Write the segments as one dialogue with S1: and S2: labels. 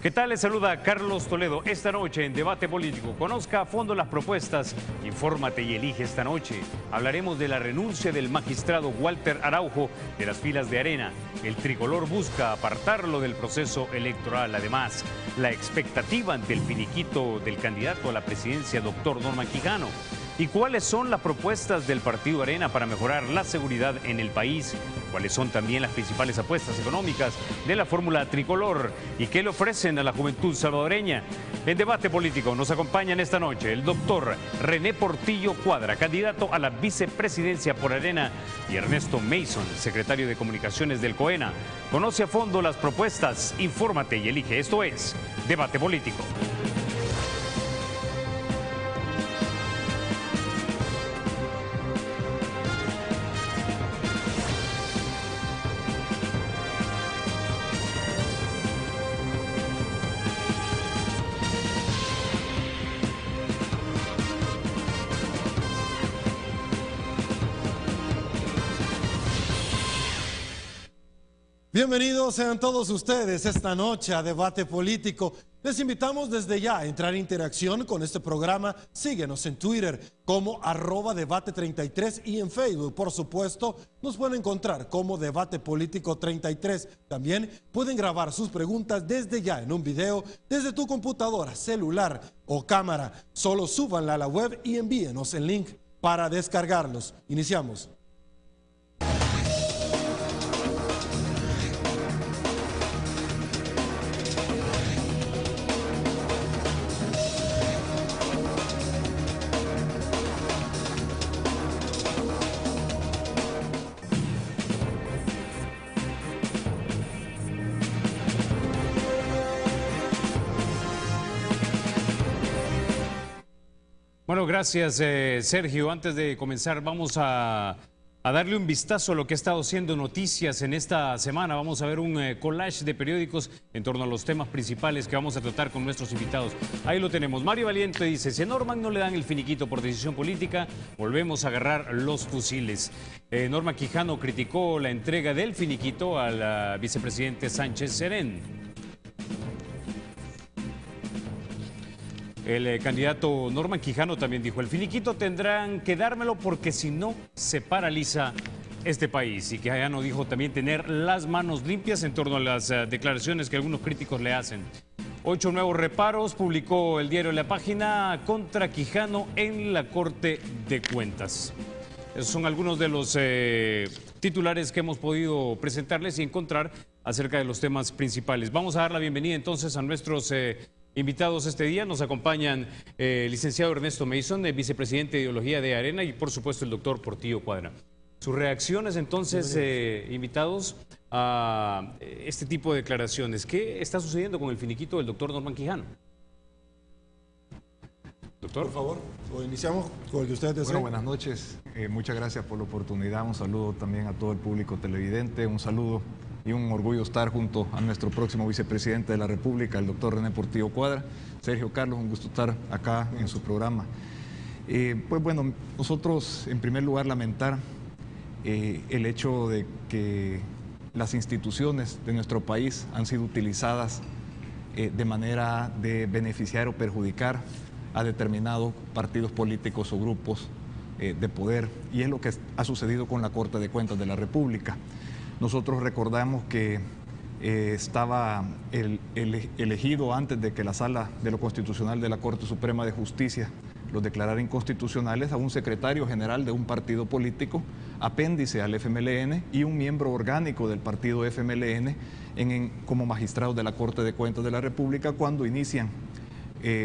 S1: ¿Qué tal? Les saluda Carlos Toledo. Esta noche en Debate Político, conozca a fondo las propuestas, infórmate y elige esta noche. Hablaremos de la renuncia del magistrado Walter Araujo de las filas de Arena. El tricolor busca apartarlo del proceso electoral. Además, la expectativa ante el finiquito del candidato a la presidencia, doctor Norman Quijano. ¿Y cuáles son las propuestas del Partido Arena para mejorar la seguridad en el país? ¿Cuáles son también las principales apuestas económicas de la fórmula tricolor? ¿Y qué le ofrecen a la juventud salvadoreña? En Debate Político nos acompañan esta noche el doctor René Portillo Cuadra, candidato a la vicepresidencia por Arena, y Ernesto Mason, secretario de Comunicaciones del COENA. Conoce a fondo las propuestas, infórmate y elige. Esto es Debate Político.
S2: Bienvenidos sean todos ustedes esta noche a Debate Político. Les invitamos desde ya a entrar en interacción con este programa. Síguenos en Twitter como @debate33 y en Facebook, por supuesto, nos pueden encontrar como Debate Político 33. También pueden grabar sus preguntas desde ya en un video desde tu computadora, celular o cámara. Solo súbanla a la web y envíenos el link para descargarlos. Iniciamos.
S1: Bueno, gracias Sergio. Antes de comenzar vamos a darle un vistazo a lo que ha estado siendo noticias en esta semana. Vamos a ver un collage de periódicos en torno a los temas principales que vamos a tratar con nuestros invitados. Ahí lo tenemos. Mario Valiente dice, si a Norman no le dan el finiquito por decisión política, volvemos a agarrar los fusiles. Norman Quijano criticó la entrega del finiquito al vicepresidente Sánchez Serén. El candidato Norman Quijano también dijo, el finiquito tendrán que dármelo porque si no se paraliza este país. Y Quijano dijo también tener las manos limpias en torno a las declaraciones que algunos críticos le hacen. 8 nuevos reparos publicó el diario La Página contra Quijano en la Corte de Cuentas. Esos son algunos de los titulares que hemos podido presentarles y encontrar acerca de los temas principales. Vamos a dar la bienvenida entonces a nuestros invitados este día. Nos acompañan el licenciado Ernesto Mason, vicepresidente de Ideología de Arena, y por supuesto el doctor Portillo Cuadra. Sus reacciones entonces, invitados a este tipo de declaraciones. ¿Qué está sucediendo con el finiquito del doctor Norman Quijano? Doctor.
S2: Por favor, iniciamos con el que ustedes deseen.
S3: Bueno, buenas noches. Muchas gracias por la oportunidad. Un saludo también a todo el público televidente. Un saludo y un orgullo estar junto a nuestro próximo vicepresidente de la República, el doctor René Portillo Cuadra. Sergio Carlos, un gusto estar acá en su programa. Pues bueno, nosotros en primer lugar lamentar el hecho de que las instituciones de nuestro país han sido utilizadas de manera de beneficiar o perjudicar a determinados partidos políticos o grupos de poder, y es lo que ha sucedido con la Corte de Cuentas de la República. Nosotros recordamos que estaba elegido antes de que la Sala de lo Constitucional de la Corte Suprema de Justicia los declarara inconstitucionales a un secretario general de un partido político, apéndice al FMLN, y un miembro orgánico del partido FMLN como magistrado de la Corte de Cuentas de la República cuando inician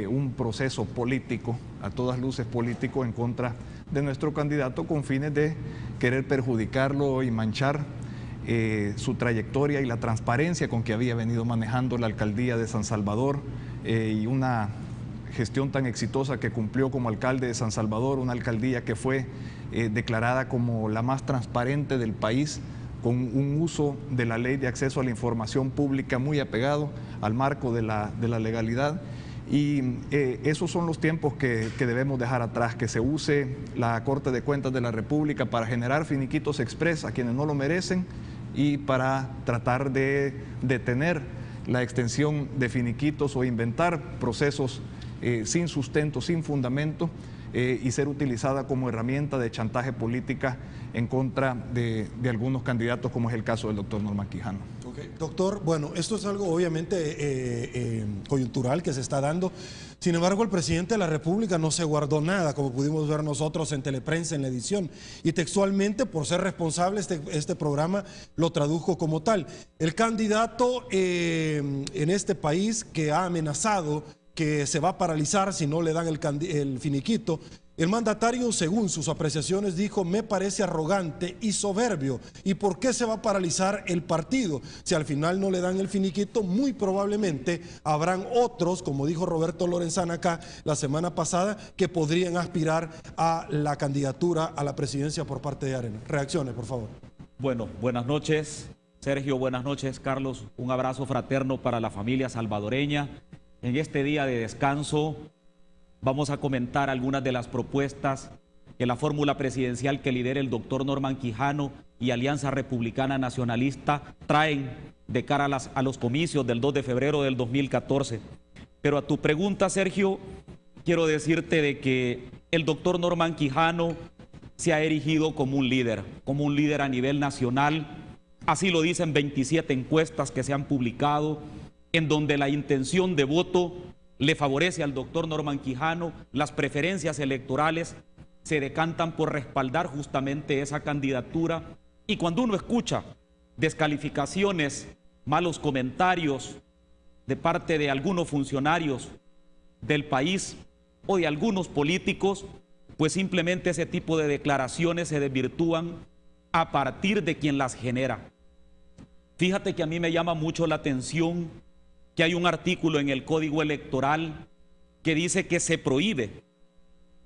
S3: un proceso político, a todas luces político, en contra de nuestro candidato con fines de querer perjudicarlo y manchar su trayectoria y la transparencia con que había venido manejando la alcaldía de San Salvador y una gestión tan exitosa que cumplió como alcalde de San Salvador, una alcaldía que fue declarada como la más transparente del país, con un uso de la ley de acceso a la información pública muy apegado al marco de la legalidad. Y esos son los tiempos que debemos dejar atrás, que se use la Corte de Cuentas de la República para generar finiquitos express a quienes no lo merecen y para tratar de detener la extensión de finiquitos o inventar procesos sin sustento, sin fundamento, y ser utilizada como herramienta de chantaje política en contra de algunos candidatos, como es el caso del doctor Norman Quijano.
S2: Okay. Doctor, bueno, esto es algo obviamente coyuntural que se está dando. Sin embargo, el presidente de la República no se guardó nada, como pudimos ver nosotros en Teleprensa en la edición, y textualmente, por ser responsable, este programa lo tradujo como tal. El candidato en este país que ha amenazado que se va a paralizar si no le dan el finiquito, el mandatario, según sus apreciaciones, dijo: me parece arrogante y soberbio. ¿Y por qué se va a paralizar el partido? Si al final no le dan el finiquito, muy probablemente habrán otros, como dijo Roberto Lorenzana acá la semana pasada, que podrían aspirar a la candidatura a la presidencia por parte de Arena. Reacciones, por favor.
S4: Bueno, buenas noches, Sergio, buenas noches, Carlos. Un abrazo fraterno para la familia salvadoreña. En este día de descanso vamos a comentar algunas de las propuestas que la fórmula presidencial que lidera el doctor Norman Quijano y Alianza Republicana Nacionalista traen de cara a los comicios del 2 de febrero del 2014. Pero a tu pregunta, Sergio, quiero decirte de que el doctor Norman Quijano se ha erigido como un líder a nivel nacional. Así lo dicen 27 encuestas que se han publicado, en donde la intención de voto le favorece al doctor Norman Quijano. Las preferencias electorales se decantan por respaldar justamente esa candidatura. Y cuando uno escucha descalificaciones, malos comentarios de parte de algunos funcionarios del país o de algunos políticos, pues simplemente ese tipo de declaraciones se desvirtúan a partir de quien las genera. Fíjate que a mí me llama mucho la atención que hay un artículo en el Código Electoral que dice que se prohíbe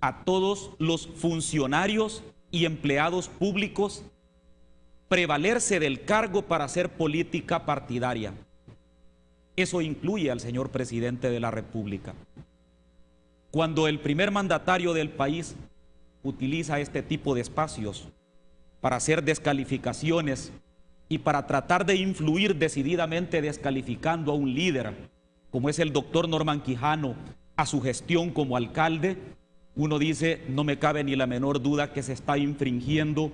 S4: a todos los funcionarios y empleados públicos prevalerse del cargo para hacer política partidaria. Eso incluye al señor presidente de la República. Cuando el primer mandatario del país utiliza este tipo de espacios para hacer descalificaciones y para tratar de influir decididamente descalificando a un líder, como es el doctor Norman Quijano, a su gestión como alcalde, uno dice, no me cabe ni la menor duda que se está infringiendo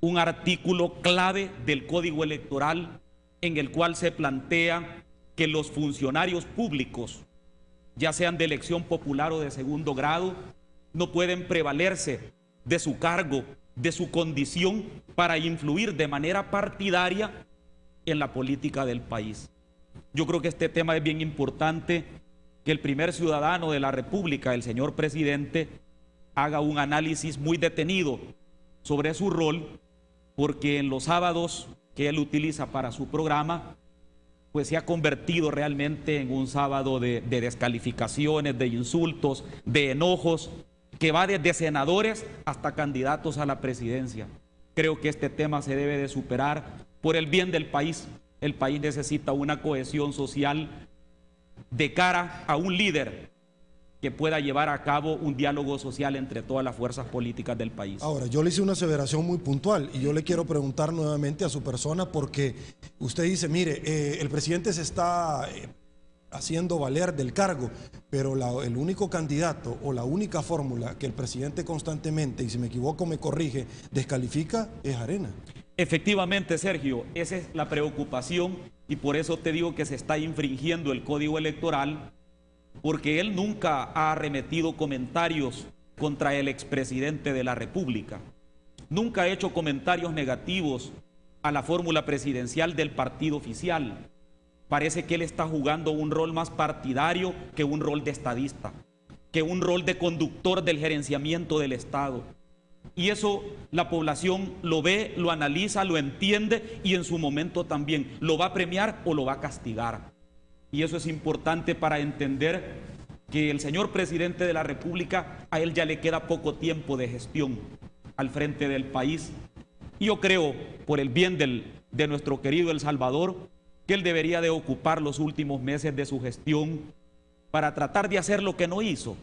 S4: un artículo clave del Código Electoral en el cual se plantea que los funcionarios públicos, ya sean de elección popular o de segundo grado, no pueden prevalerse de su cargo, de su condición, para influir de manera partidaria en la política del país. Yo creo que este tema es bien importante, que el primer ciudadano de la República, el señor presidente, haga un análisis muy detenido sobre su rol, porque en los sábados que él utiliza para su programa, pues se ha convertido realmente en un sábado de descalificaciones, de insultos, de enojos, que va desde senadores hasta candidatos a la presidencia. Creo que este tema se debe de superar por el bien del país. El país necesita una cohesión social de cara a un líder que pueda llevar a cabo un diálogo social entre todas las fuerzas políticas del país.
S2: Ahora, yo le hice una aseveración muy puntual y yo le quiero preguntar nuevamente a su persona, porque usted dice, mire, el presidente se está haciendo valer del cargo, pero el único candidato o la única fórmula que el presidente constantemente, y si me equivoco me corrige, descalifica es Arena.
S4: Efectivamente, Sergio, esa es la preocupación y por eso te digo que se está infringiendo el Código Electoral, porque él nunca ha arremetido comentarios contra el expresidente de la República, nunca ha hecho comentarios negativos a la fórmula presidencial del partido oficial. Parece que él está jugando un rol más partidario que un rol de estadista, que un rol de conductor del gerenciamiento del Estado. Y eso la población lo ve, lo analiza, lo entiende y en su momento también lo va a premiar o lo va a castigar. Y eso es importante para entender que el señor presidente de la República, a él ya le queda poco tiempo de gestión al frente del país. Y yo creo, por el bien de nuestro querido El Salvador, que él debería de ocupar los últimos meses de su gestión para tratar de hacer lo que no hizo,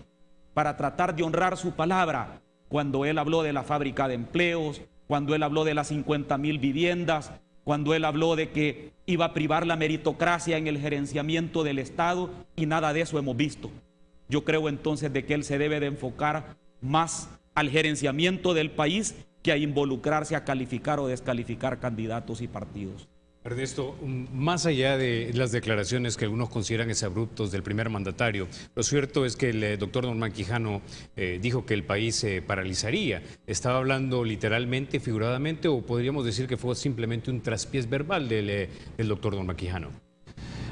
S4: para tratar de honrar su palabra cuando él habló de la fábrica de empleos, cuando él habló de las 50,000 viviendas, cuando él habló de que iba a privar la meritocracia en el gerenciamiento del Estado, y nada de eso hemos visto. Yo creo entonces de que él se debe de enfocar más al gerenciamiento del país que a involucrarse a calificar o descalificar candidatos y partidos.
S1: Ernesto, más allá de las declaraciones que algunos consideran exabruptos del primer mandatario, lo cierto es que el doctor Norman Quijano dijo que el país se paralizaría. ¿Estaba hablando literalmente, figuradamente, o podríamos decir que fue simplemente un traspiés verbal del doctor Norman Quijano?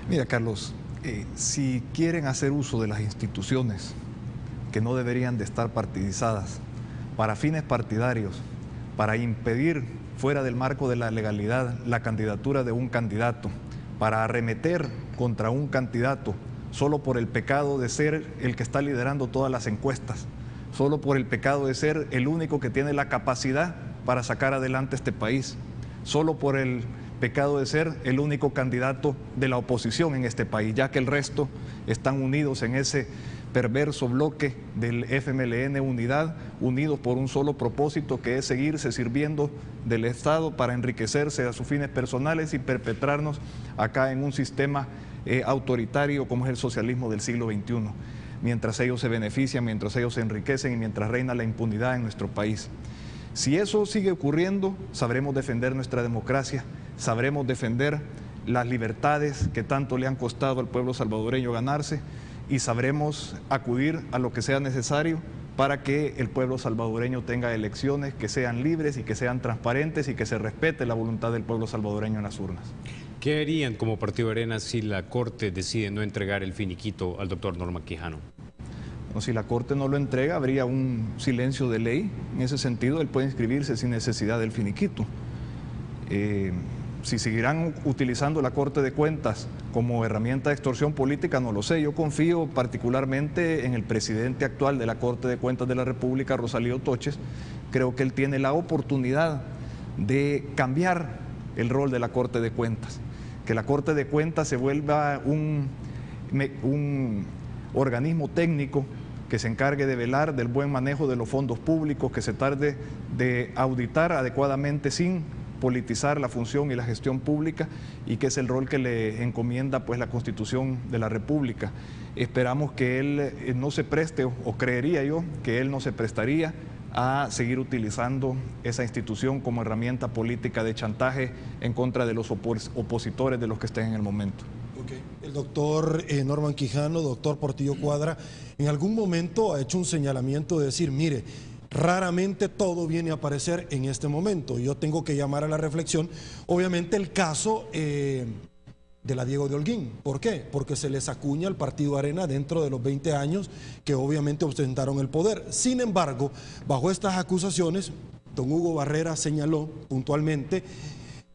S3: Mira, Carlos, si quieren hacer uso de las instituciones que no deberían de estar partidizadas para fines partidarios, para impedir fuera del marco de la legalidad la candidatura de un candidato, para arremeter contra un candidato solo por el pecado de ser el que está liderando todas las encuestas, solo por el pecado de ser el único que tiene la capacidad para sacar adelante este país, solo por el pecado de ser el único candidato de la oposición en este país, ya que el resto están unidos en ese perverso bloque del FMLN Unidad, unidos por un solo propósito, que es seguirse sirviendo del Estado para enriquecerse a sus fines personales y perpetrarnos acá en un sistema autoritario como es el socialismo del siglo XXI, mientras ellos se benefician, mientras ellos se enriquecen y mientras reina la impunidad en nuestro país. Si eso sigue ocurriendo, sabremos defender nuestra democracia, sabremos defender las libertades que tanto le han costado al pueblo salvadoreño ganarse, y sabremos acudir a lo que sea necesario para que el pueblo salvadoreño tenga elecciones que sean libres y que sean transparentes y que se respete la voluntad del pueblo salvadoreño en las urnas.
S1: ¿Qué harían como Partido Arena si la Corte decide no entregar el finiquito al doctor Norman Quijano?
S3: Bueno, si la Corte no lo entrega, habría un silencio de ley. En ese sentido, él puede inscribirse sin necesidad del finiquito. Si seguirán utilizando la Corte de Cuentas como herramienta de extorsión política, no lo sé. Yo confío particularmente en el presidente actual de la Corte de Cuentas de la República, Rosalío Toches. Creo que él tiene la oportunidad de cambiar el rol de la Corte de Cuentas, que la Corte de Cuentas se vuelva un organismo técnico que se encargue de velar del buen manejo de los fondos públicos, que se tarde de auditar adecuadamente sin politizar la función y la gestión pública, y que es el rol que le encomienda pues la Constitución de la República. Esperamos que él no se preste, o creería yo que él no se prestaría a seguir utilizando esa institución como herramienta política de chantaje en contra de los opositores de los que estén en el momento.
S2: Okay. El doctor Norman Quijano, doctor Portillo Cuadra, en algún momento ha hecho un señalamiento de decir, mire, raramente todo viene a aparecer en este momento. Yo tengo que llamar a la reflexión, obviamente, el caso de la Diego de Holguín. ¿Por qué? Porque se les acuña al Partido Arena dentro de los 20 años que obviamente ostentaron el poder. Sin embargo, bajo estas acusaciones, don Hugo Barrera señaló puntualmente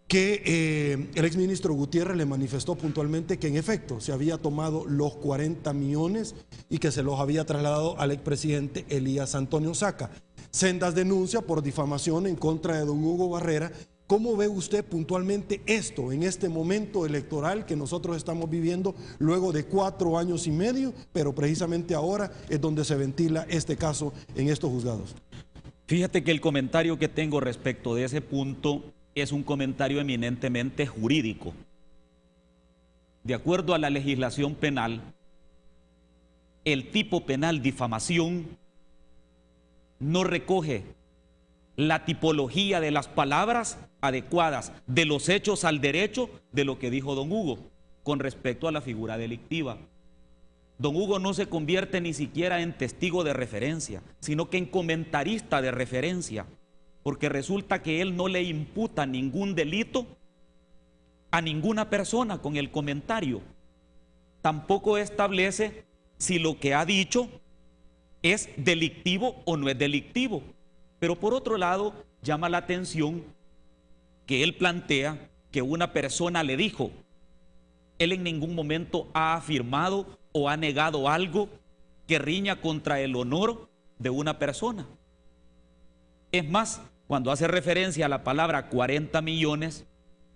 S2: que el exministro Gutiérrez le manifestó puntualmente que en efecto se había tomado los 40 millones y que se los había trasladado al expresidente Elías Antonio Saca. Sendas denuncias por difamación en contra de don Hugo Barrera. ¿Cómo ve usted puntualmente esto en este momento electoral que nosotros estamos viviendo luego de 4 años y medio, pero precisamente ahora es donde se ventila este caso en estos juzgados?
S4: Fíjate que el comentario que tengo respecto de ese punto es un comentario eminentemente jurídico. De acuerdo a la legislación penal, el tipo penal difamación no recoge la tipología de las palabras adecuadas de los hechos al derecho de lo que dijo don Hugo con respecto a la figura delictiva. Don Hugo no se convierte ni siquiera en testigo de referencia, sino que en comentarista de referencia, porque resulta que él no le imputa ningún delito a ninguna persona con el comentario. Tampoco establece si lo que ha dicho es delictivo o no es delictivo. Pero por otro lado, llama la atención que él plantea que una persona le dijo. Él en ningún momento ha afirmado o ha negado algo que riña contra el honor de una persona. Es más, cuando hace referencia a la palabra 40 millones,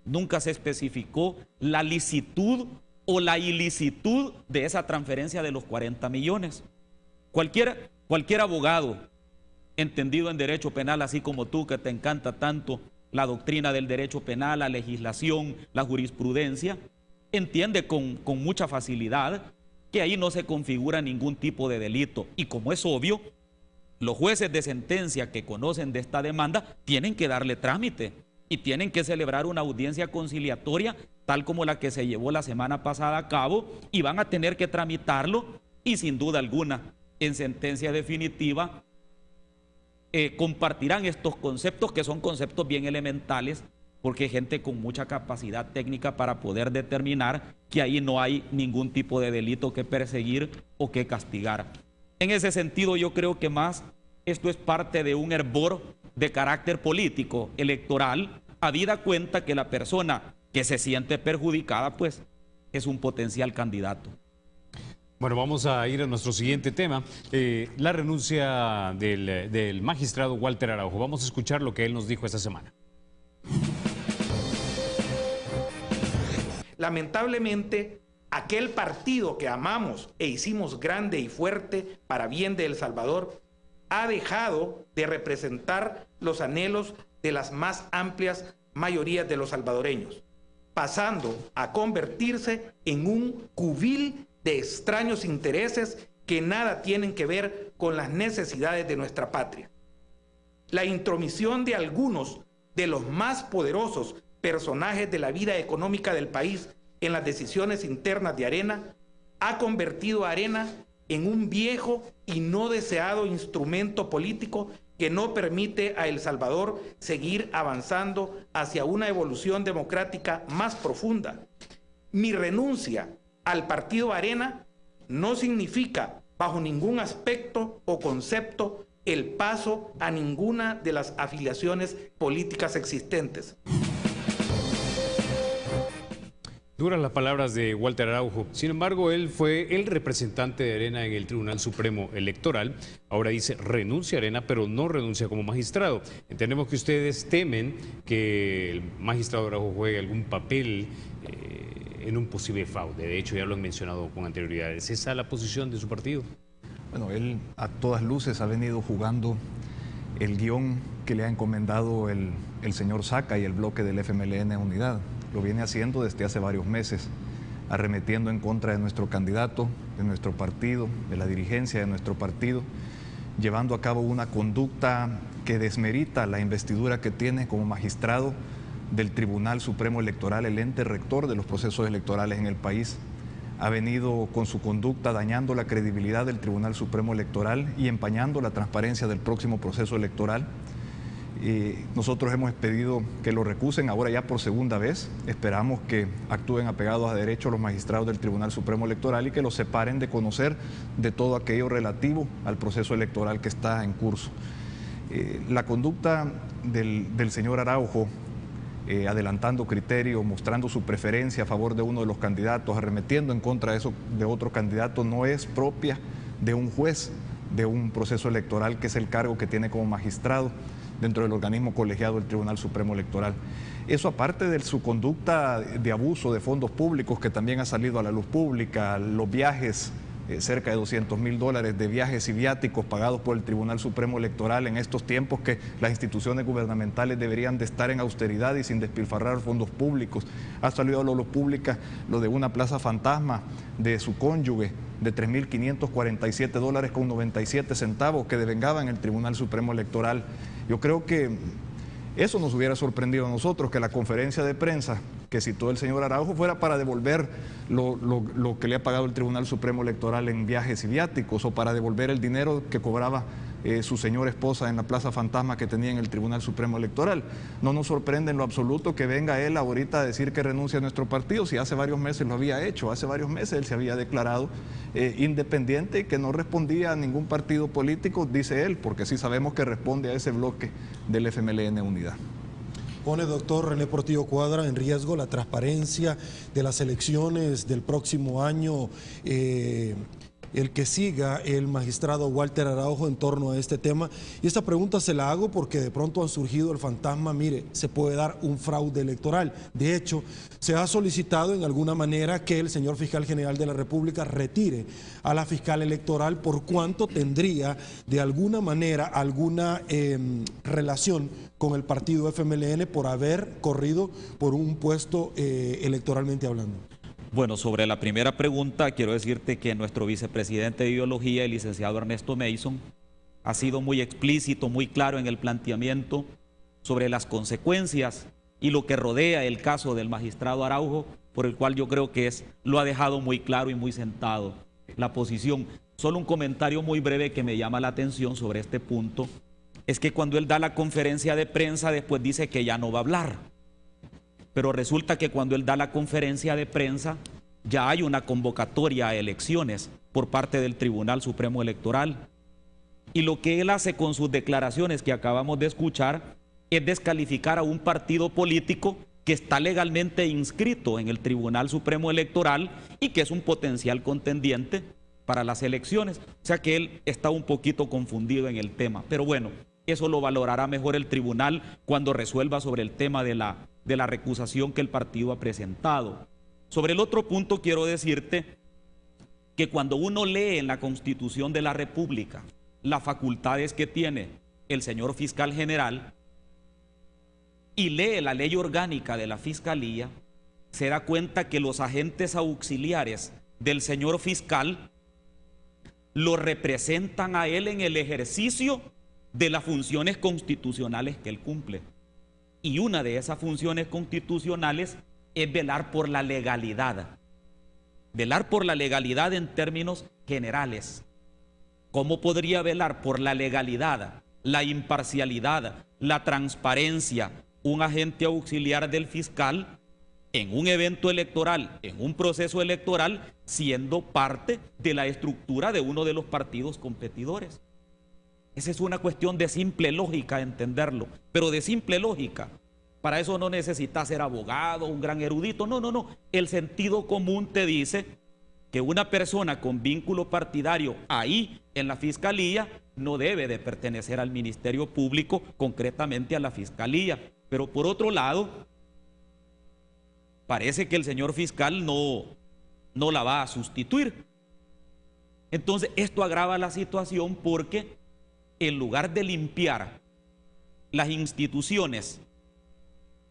S4: nunca se especificó la licitud o la ilicitud de esa transferencia de los 40 millones. Cualquier abogado entendido en derecho penal, así como tú que te encanta tanto la doctrina del derecho penal, la legislación, la jurisprudencia, entiende con mucha facilidad que ahí no se configura ningún tipo de delito. Y como es obvio, los jueces de sentencia que conocen de esta demanda tienen que darle trámite y tienen que celebrar una audiencia conciliatoria tal como la que se llevó la semana pasada a cabo, y van a tener que tramitarlo, y sin duda alguna en sentencia definitiva compartirán estos conceptos, que son conceptos bien elementales, porque hay gente con mucha capacidad técnica para poder determinar que ahí no hay ningún tipo de delito que perseguir o que castigar. En ese sentido, yo creo que más esto es parte de un hervor de carácter político, electoral, habida cuenta que la persona que se siente perjudicada, pues, es un potencial candidato.
S1: Bueno, vamos a ir a nuestro siguiente tema, la renuncia del magistrado Walter Araujo. Vamos a escuchar lo que él nos dijo esta semana.
S5: Lamentablemente, aquel partido que amamos e hicimos grande y fuerte para bien de El Salvador ha dejado de representar los anhelos de las más amplias mayorías de los salvadoreños, pasando a convertirse en un cubil de extraños intereses que nada tienen que ver con las necesidades de nuestra patria. La intromisión de algunos de los más poderosos personajes de la vida económica del país en las decisiones internas de Arena ha convertido a Arena en un viejo y no deseado instrumento político que no permite a El Salvador seguir avanzando hacia una evolución democrática más profunda. Mi renuncia al partido Arena no significa bajo ningún aspecto o concepto el paso a ninguna de las afiliaciones políticas existentes.
S1: Duras las palabras de Walter Araujo. Sin embargo, él fue el representante de Arena en el Tribunal Supremo Electoral. Ahora dice renuncia a Arena, pero no renuncia como magistrado. Entendemos que ustedes temen que el magistrado Araujo juegue algún papel en un posible fraude. De hecho, ya lo han mencionado con anterioridad. ¿Es esa la posición de su partido?
S3: Bueno, él a todas luces ha venido jugando el guión que le ha encomendado el señor Saca y el bloque del FMLN Unidad. Lo viene haciendo desde hace varios meses, arremetiendo en contra de nuestro candidato, de nuestro partido, de la dirigencia de nuestro partido, llevando a cabo una conducta que desmerita la investidura que tiene como magistrado del Tribunal Supremo Electoral, el ente rector de los procesos electorales en el país. Ha venido con su conducta dañando la credibilidad del Tribunal Supremo Electoral y empañando la transparencia del próximo proceso electoral. Nosotros hemos pedido que lo recusen ahora ya por segunda vez. Esperamos que actúen apegados a derecho los magistrados del Tribunal Supremo Electoral y que los separen de conocer de todo aquello relativo al proceso electoral que está en curso. La conducta del señor Araujo, adelantando criterios, mostrando su preferencia a favor de uno de los candidatos, arremetiendo en contra de otro candidato, no es propia de un juez de un proceso electoral, que es el cargo que tiene como magistrado dentro del organismo colegiado del Tribunal Supremo Electoral. Eso, aparte de su conducta de abuso de fondos públicos que también ha salido a la luz pública, los viajes, cerca de $200.000 de viajes y viáticos pagados por el Tribunal Supremo Electoral en estos tiempos que las instituciones gubernamentales deberían de estar en austeridad y sin despilfarrar fondos públicos. Ha salido a la luz pública lo de una plaza fantasma de su cónyuge de $3.547.97 que devengaba en el Tribunal Supremo Electoral. Yo creo que eso nos hubiera sorprendido a nosotros, que la conferencia de prensa que citó el señor Araujo fuera para devolver lo que le ha pagado el Tribunal Supremo Electoral en viajes y viáticos, o para devolver el dinero que cobraba su señora esposa en la plaza fantasma que tenía en el Tribunal Supremo Electoral. No nos sorprende en lo absoluto que venga él ahorita a decir que renuncia a nuestro partido, si hace varios meses lo había hecho. Hace varios meses él se había declarado independiente y que no respondía a ningún partido político, dice él, porque sí sabemos que responde a ese bloque del FMLN Unidad.
S2: Pone, doctor René Portillo Cuadra, en riesgo la transparencia de las elecciones del próximo año el que siga el magistrado Walter Araujo en torno a este tema. Y esta pregunta se la hago porque de pronto ha surgido el fantasma, mire, se puede dar un fraude electoral. De hecho, se ha solicitado en alguna manera que el señor fiscal general de la República retire a la fiscal electoral por cuanto tendría de alguna manera alguna relación con el partido FMLN por haber corrido por un puesto electoralmente hablando.
S4: Bueno, sobre la primera pregunta, quiero decirte que nuestro vicepresidente de Ideología, el licenciado Ernesto Mason, ha sido muy explícito, muy claro en el planteamiento sobre las consecuencias y lo que rodea el caso del magistrado Araujo, por el cual yo creo que lo ha dejado muy claro y muy sentado la posición. Solo un comentario muy breve que me llama la atención sobre este punto, es que cuando él da la conferencia de prensa, después dice que ya no va a hablar. Pero resulta que cuando él da la conferencia de prensa, ya hay una convocatoria a elecciones por parte del Tribunal Supremo Electoral. Y lo que él hace con sus declaraciones que acabamos de escuchar es descalificar a un partido político que está legalmente inscrito en el Tribunal Supremo Electoral y que es un potencial contendiente para las elecciones. O sea que él está un poquito confundido en el tema. Pero bueno, eso lo valorará mejor el tribunal cuando resuelva sobre el tema de la recusación que el partido ha presentado. Sobre el otro punto quiero decirte que cuando uno lee en la Constitución de la República las facultades que tiene el señor fiscal general y lee la ley orgánica de la Fiscalía, se da cuenta que los agentes auxiliares del señor fiscal lo representan a él en el ejercicio de las funciones constitucionales que él cumple. Y una de esas funciones constitucionales es velar por la legalidad. Velar por la legalidad en términos generales. ¿Cómo podría velar por la legalidad, la imparcialidad, la transparencia un agente auxiliar del fiscal en un evento electoral, en un proceso electoral, siendo parte de la estructura de uno de los partidos competidores? Esa es una cuestión de simple lógica entenderlo, pero de simple lógica. Para eso no necesitas ser abogado, un gran erudito, no. El sentido común te dice que una persona con vínculo partidario ahí en la Fiscalía no debe de pertenecer al Ministerio Público, concretamente a la Fiscalía. Pero por otro lado, parece que el señor fiscal no la va a sustituir. Entonces esto agrava la situación porque en lugar de limpiar las instituciones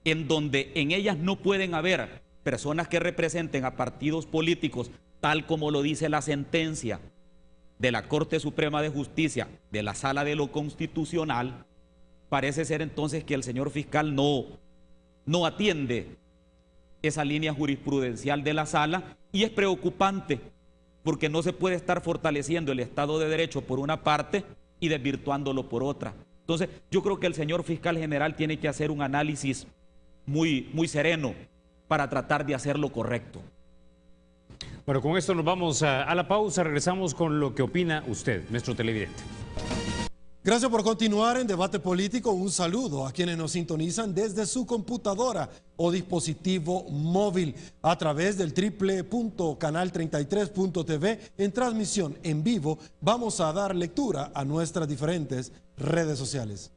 S4: en donde en ellas no pueden haber personas que representen a partidos políticos, tal como lo dice la sentencia de la Corte Suprema de Justicia, de la Sala de lo Constitucional, parece ser entonces que el señor fiscal no atiende esa línea jurisprudencial de la Sala, y es preocupante porque no se puede estar fortaleciendo el Estado de Derecho por una parte y desvirtuándolo por otra. Entonces yo creo que el señor fiscal general tiene que hacer un análisis muy sereno para tratar de hacer lo correcto.
S1: Bueno, con esto nos vamos a la pausa. Regresamos con lo que opina usted, nuestro televidente.
S2: Gracias por continuar en Debate Político. Un saludo a quienes nos sintonizan desde su computadora o dispositivo móvil a través del www.canal33.tv en transmisión en vivo. Vamos a dar lectura a nuestras diferentes redes sociales.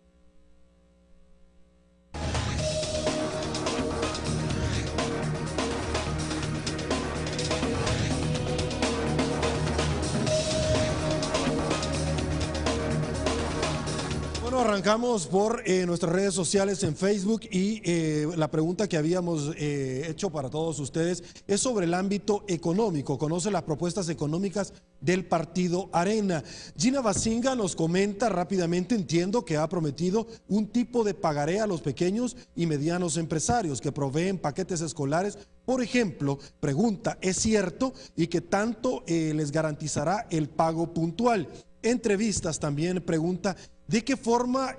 S2: Arrancamos por nuestras redes sociales en Facebook y la pregunta que habíamos hecho para todos ustedes es sobre el ámbito económico. ¿Conoce las propuestas económicas del partido Arena? Gina Basinga nos comenta rápidamente: entiendo que ha prometido un tipo de pagaré a los pequeños y medianos empresarios que proveen paquetes escolares. Por ejemplo, pregunta, ¿es cierto? Y que tanto les garantizará el pago puntual. Entrevistas también pregunta: ¿de qué forma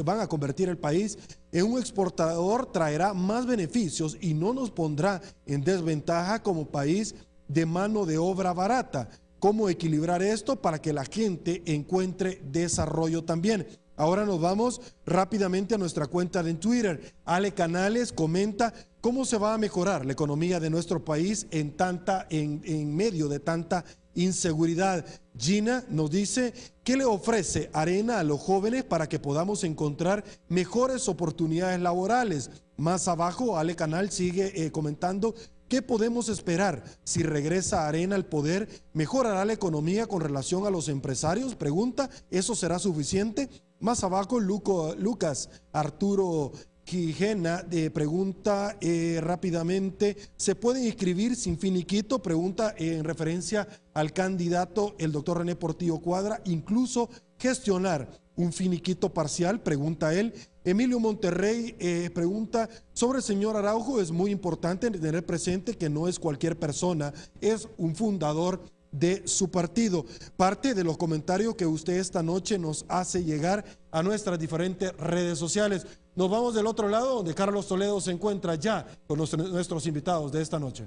S2: van a convertir el país en un exportador? ¿Traerá más beneficios y no nos pondrá en desventaja como país de mano de obra barata? ¿Cómo equilibrar esto para que la gente encuentre desarrollo también? Ahora nos vamos rápidamente a nuestra cuenta de Twitter. Ale Canales comenta: ¿cómo se va a mejorar la economía de nuestro país en medio de tanta inseguridad. Gina nos dice, ¿qué le ofrece Arena a los jóvenes para que podamos encontrar mejores oportunidades laborales? Más abajo, Ale Canal sigue comentando, ¿qué podemos esperar si regresa Arena al poder? ¿Mejorará la economía con relación a los empresarios? Pregunta, ¿eso será suficiente? Más abajo, Lucas Arturo Quijena pregunta rápidamente, ¿se pueden inscribir sin finiquito? Pregunta en referencia al candidato, el doctor René Portillo Cuadra, incluso gestionar un finiquito parcial, pregunta él. Emilio Monterrey pregunta sobre el señor Araujo, es muy importante tener presente que no es cualquier persona, es un fundador de su partido. Parte de los comentarios que usted esta noche nos hace llegar a nuestras diferentes redes sociales. Nos vamos del otro lado, donde Carlos Toledo se encuentra ya con nuestros invitados de esta noche.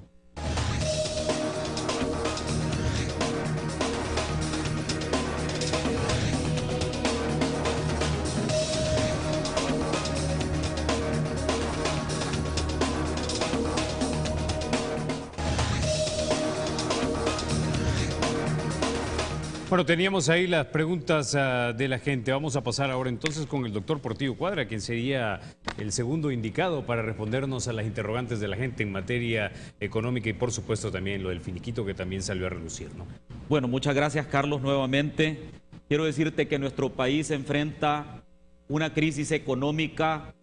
S1: Bueno, teníamos ahí las preguntas de la gente. Vamos a pasar ahora entonces con el doctor Portillo Cuadra, quien sería el segundo indicado para respondernos a las interrogantes de la gente en materia económica y por supuesto también lo del finiquito que también salió a relucir, ¿no?
S4: Bueno, muchas gracias, Carlos, nuevamente. Quiero decirte que nuestro país enfrenta una crisis económica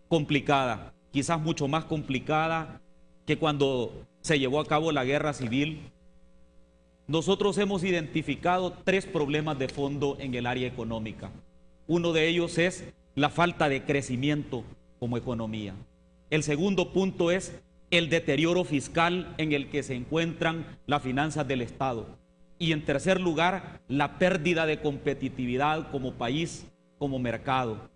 S4: complicada, quizás mucho más complicada que cuando se llevó a cabo la guerra civil. Nosotros hemos identificado 3 problemas de fondo en el área económica. Uno de ellos es la falta de crecimiento como economía. El segundo punto es el deterioro fiscal en el que se encuentran las finanzas del Estado. Y en tercer lugar, la pérdida de competitividad como país, como mercado.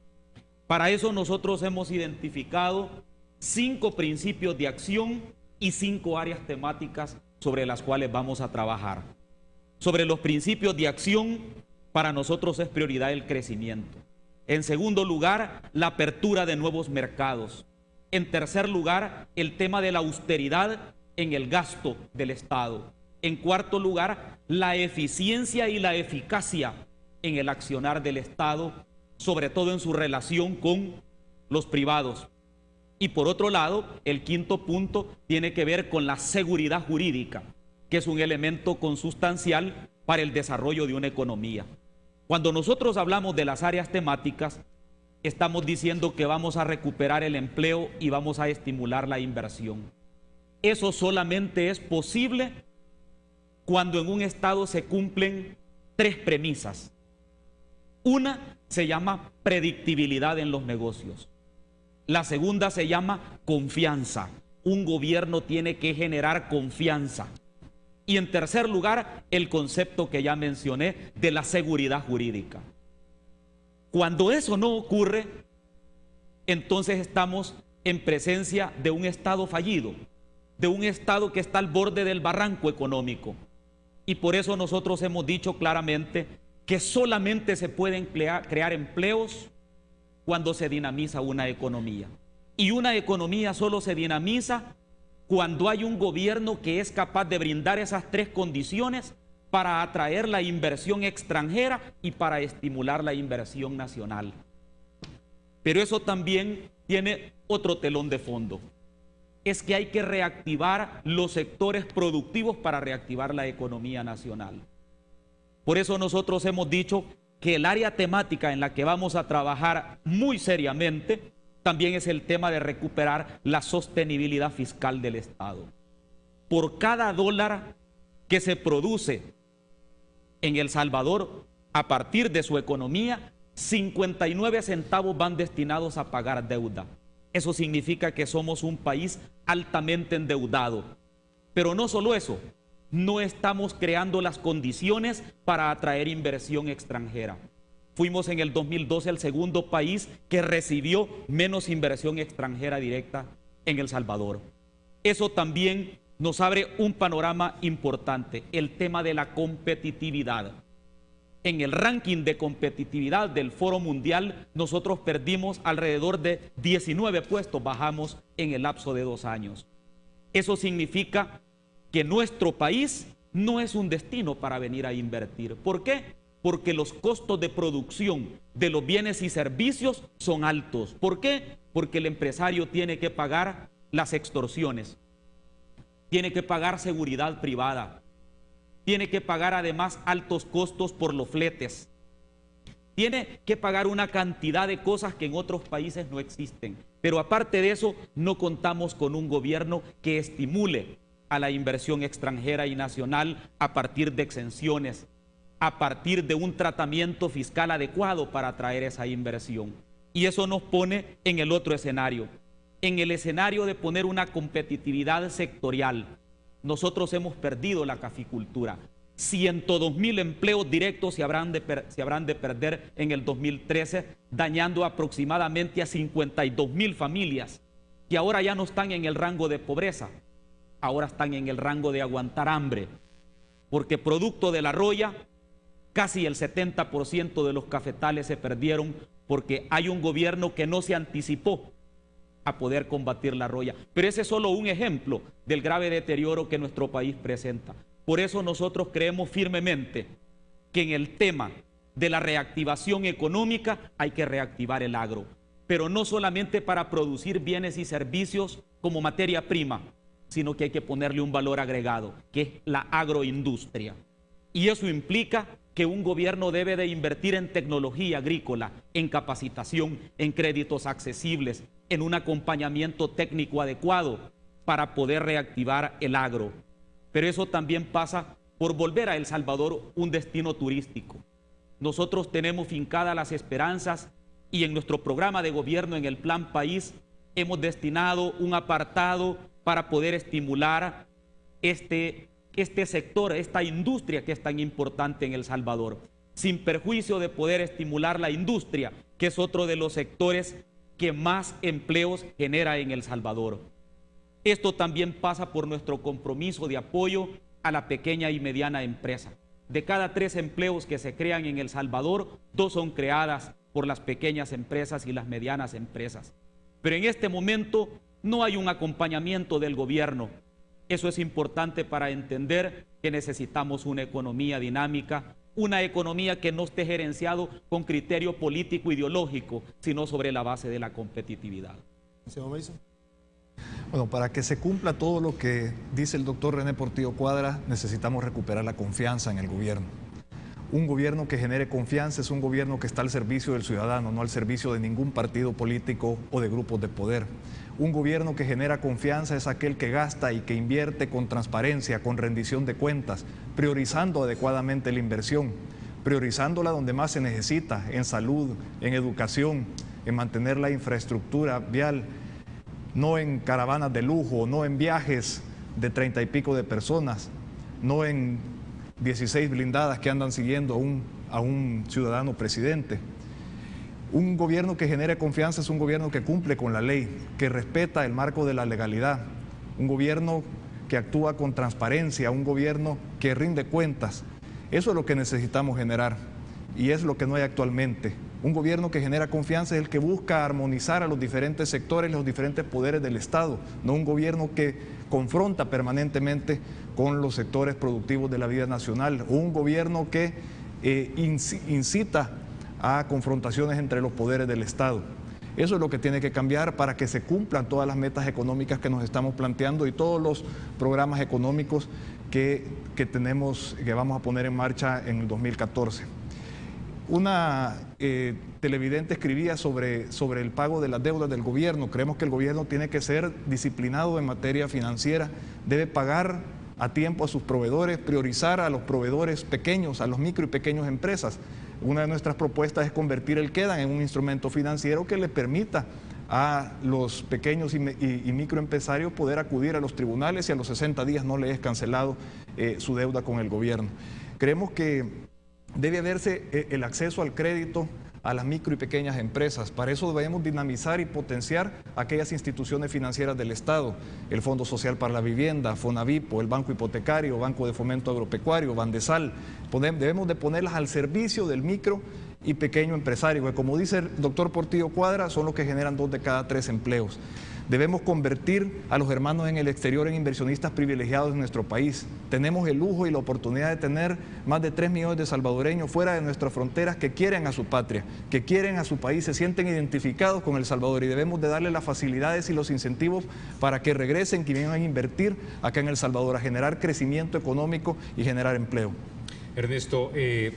S4: Para eso nosotros hemos identificado 5 principios de acción y 5 áreas temáticas sobre las cuales vamos a trabajar. Sobre los principios de acción, para nosotros es prioridad el crecimiento. En segundo lugar, la apertura de nuevos mercados. En tercer lugar, el tema de la austeridad en el gasto del Estado. En cuarto lugar, la eficiencia y la eficacia en el accionar del Estado, sobre todo en su relación con los privados. Y por otro lado, el quinto punto tiene que ver con la seguridad jurídica, que es un elemento consustancial para el desarrollo de una economía. Cuando nosotros hablamos de las áreas temáticas, estamos diciendo que vamos a recuperar el empleo y vamos a estimular la inversión. Eso solamente es posible cuando en un Estado se cumplen 3 premisas. Una se llama predictibilidad en los negocios. La segunda se llama confianza. Un gobierno tiene que generar confianza. Y en tercer lugar, el concepto que ya mencioné de la seguridad jurídica. Cuando eso no ocurre, entonces estamos en presencia de un Estado fallido, de un Estado que está al borde del barranco económico. Y por eso nosotros hemos dicho claramente que solamente se pueden crear empleos cuando se dinamiza una economía. Y una economía solo se dinamiza cuando hay un gobierno que es capaz de brindar esas 3 condiciones para atraer la inversión extranjera y para estimular la inversión nacional. Pero eso también tiene otro telón de fondo. Es que hay que reactivar los sectores productivos para reactivar la economía nacional. Por eso nosotros hemos dicho que el área temática en la que vamos a trabajar muy seriamente también es el tema de recuperar la sostenibilidad fiscal del Estado. Por cada dólar que se produce en El Salvador, a partir de su economía, 59 centavos van destinados a pagar deuda. Eso significa que somos un país altamente endeudado. Pero no solo eso, no estamos creando las condiciones para atraer inversión extranjera. Fuimos en el 2012 el segundo país que recibió menos inversión extranjera directa en El Salvador. Eso también nos abre un panorama importante, el tema de la competitividad. En el ranking de competitividad del Foro Mundial, nosotros perdimos alrededor de 19 puestos, bajamos en el lapso de 2 años. Eso significa que nuestro país no es un destino para venir a invertir. ¿Por qué? Porque los costos de producción de los bienes y servicios son altos. ¿Por qué? Porque el empresario tiene que pagar las extorsiones, tiene que pagar seguridad privada, tiene que pagar además altos costos por los fletes, tiene que pagar una cantidad de cosas que en otros países no existen. Pero aparte de eso, no contamos con un gobierno que estimule a la inversión extranjera y nacional a partir de exenciones, a partir de un tratamiento fiscal adecuado para atraer esa inversión. Y eso nos pone en el otro escenario, en el escenario de poner una competitividad sectorial. Nosotros hemos perdido la caficultura. 102.000 empleos directos se habrán de perder en el 2013, dañando aproximadamente a 52.000 familias, que ahora ya no están en el rango de pobreza, ahora están en el rango de aguantar hambre, porque producto de la roya, casi el 70% de los cafetales se perdieron porque hay un gobierno que no se anticipó a poder combatir la roya. Pero ese es solo un ejemplo del grave deterioro que nuestro país presenta. Por eso nosotros creemos firmemente que en el tema de la reactivación económica hay que reactivar el agro, pero no solamente para producir bienes y servicios como materia prima, sino que hay que ponerle un valor agregado, que es la agroindustria. Y eso implica que un gobierno debe de invertir en tecnología agrícola, en capacitación, en créditos accesibles, en un acompañamiento técnico adecuado para poder reactivar el agro. Pero eso también pasa por volver a El Salvador un destino turístico. Nosotros tenemos fincadas las esperanzas y en nuestro programa de gobierno, en el Plan País, hemos destinado un apartado para poder estimular este sector, esta industria que es tan importante en El Salvador, sin perjuicio de poder estimular la industria, que es otro de los sectores que más empleos genera en El Salvador. Esto también pasa por nuestro compromiso de apoyo a la pequeña y mediana empresa. De cada 3 empleos que se crean en El Salvador, 2 son creadas por las pequeñas empresas y las medianas empresas. Pero en este momento no hay un acompañamiento del gobierno. Eso es importante para entender que necesitamos una economía dinámica, una economía que no esté gerenciado con criterio político ideológico, sino sobre la base de la competitividad.
S2: Señor Mason.
S3: Bueno, para que se cumpla todo lo que dice el doctor René Portillo Cuadra, necesitamos recuperar la confianza en el gobierno. Un gobierno que genere confianza es un gobierno que está al servicio del ciudadano, no al servicio de ningún partido político o de grupos de poder. Un gobierno que genera confianza es aquel que gasta y que invierte con transparencia, con rendición de cuentas, priorizando adecuadamente la inversión, priorizándola donde más se necesita, en salud, en educación, en mantener la infraestructura vial, no en caravanas de lujo, no en viajes de 30 y pico de personas, no en 16 blindadas que andan siguiendo a un ciudadano presidente. Un gobierno que genere confianza es un gobierno que cumple con la ley, que respeta el marco de la legalidad, un gobierno que actúa con transparencia, un gobierno que rinde cuentas. Eso es lo que necesitamos generar y es lo que no hay actualmente. Un gobierno que genera confianza es el que busca armonizar a los diferentes sectores, los diferentes poderes del Estado, no un gobierno que confronta permanentemente con los sectores productivos de la vida nacional, o un gobierno que incita a confrontaciones entre los poderes del Estado. Eso es lo que tiene que cambiar para que se cumplan todas las metas económicas que nos estamos planteando y todos los programas económicos que vamos a poner en marcha en el 2014. Una televidente escribía sobre el pago de las deudas del gobierno. Creemos que el gobierno tiene que ser disciplinado en materia financiera, debe pagar a tiempo a sus proveedores, priorizar a los proveedores pequeños, a los micro y pequeñas empresas. Una de nuestras propuestas es convertir el Quedan en un instrumento financiero que le permita a los pequeños y microempresarios poder acudir a los tribunales y a los 60 días no le es cancelado su deuda con el gobierno. Creemos que debe haberse el acceso al crédito a las micro y pequeñas empresas. Para eso debemos dinamizar y potenciar aquellas instituciones financieras del Estado, el Fondo Social para la Vivienda, Fonavipo, el Banco Hipotecario, Banco de Fomento Agropecuario, Bandesal. Debemos de ponerlas al servicio del micro y pequeño empresario, que como dice el doctor Portillo Cuadra, son los que generan 2 de cada 3 empleos. Debemos convertir a los hermanos en el exterior en inversionistas privilegiados en nuestro país. Tenemos el lujo y la oportunidad de tener más de 3 millones de salvadoreños fuera de nuestras fronteras que quieren a su patria, que quieren a su país, se sienten identificados con El Salvador y debemos de darle las facilidades y los incentivos para que regresen, que vengan a invertir acá en El Salvador, a generar crecimiento económico y generar empleo.
S1: Ernesto,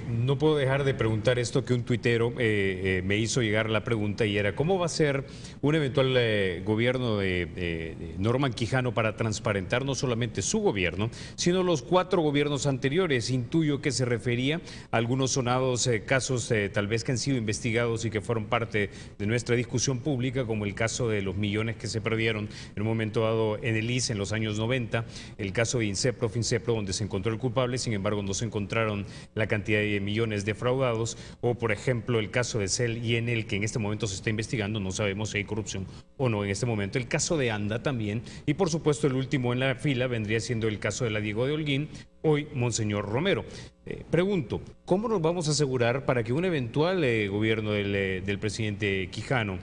S1: no puedo dejar de preguntar esto que un tuitero me hizo llegar la pregunta y era ¿cómo va a ser un eventual gobierno de Norman Quijano para transparentar no solamente su gobierno, sino los 4 gobiernos anteriores? Intuyo que se refería a algunos sonados casos tal vez que han sido investigados y que fueron parte de nuestra discusión pública, como el caso de los millones que se perdieron en un momento dado en el IS en los años 90, el caso de Incepro, Fincepro, donde se encontró el culpable, sin embargo no se encontraron la cantidad de millones defraudados, o por ejemplo el caso de CEL y Enel, que en este momento se está investigando, no sabemos si hay corrupción o no en este momento, el caso de ANDA también, y por supuesto el último en la fila vendría siendo el caso de la Diego de Holguín, hoy Monseñor Romero. Pregunto, ¿cómo nos vamos a asegurar para que un eventual gobierno del presidente Quijano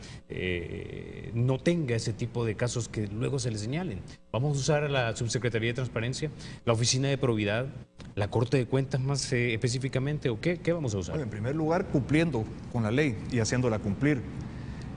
S1: no tenga ese tipo de casos que luego se le señalen? ¿Vamos a usar a la Subsecretaría de Transparencia, la Oficina de Probidad, la Corte de Cuentas más específicamente, o qué vamos a usar?
S3: Bueno, en primer lugar, cumpliendo con la ley y haciéndola cumplir.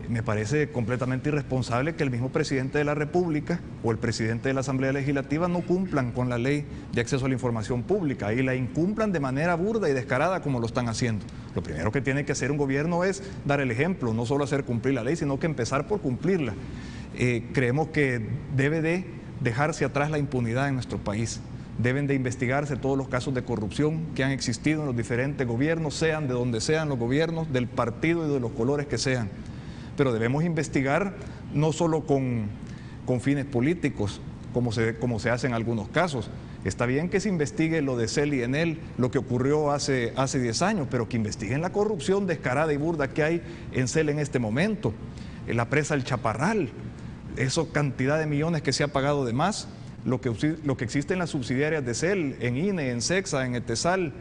S3: Me parece completamente irresponsable que el mismo presidente de la República o el presidente de la Asamblea Legislativa no cumplan con la ley de acceso a la información pública y la incumplan de manera burda y descarada como lo están haciendo. Lo primero que tiene que hacer un gobierno es dar el ejemplo, no solo hacer cumplir la ley, sino que empezar por cumplirla. Creemos que debe de dejarse atrás la impunidad en nuestro país. Deben de investigarse todos los casos de corrupción que han existido en los diferentes gobiernos, sean de donde sean los gobiernos, del partido y de los colores que sean. Pero debemos investigar no solo con fines políticos, como se hace en algunos casos. Está bien que se investigue lo de CEL y Enel, lo que ocurrió hace 10 años, pero que investiguen la corrupción descarada y burda que hay en CEL en este momento. En la presa El Chaparral, esa cantidad de millones que se ha pagado de más, lo que existe en las subsidiarias de CEL, en INE, en CEXA, en ETESAL,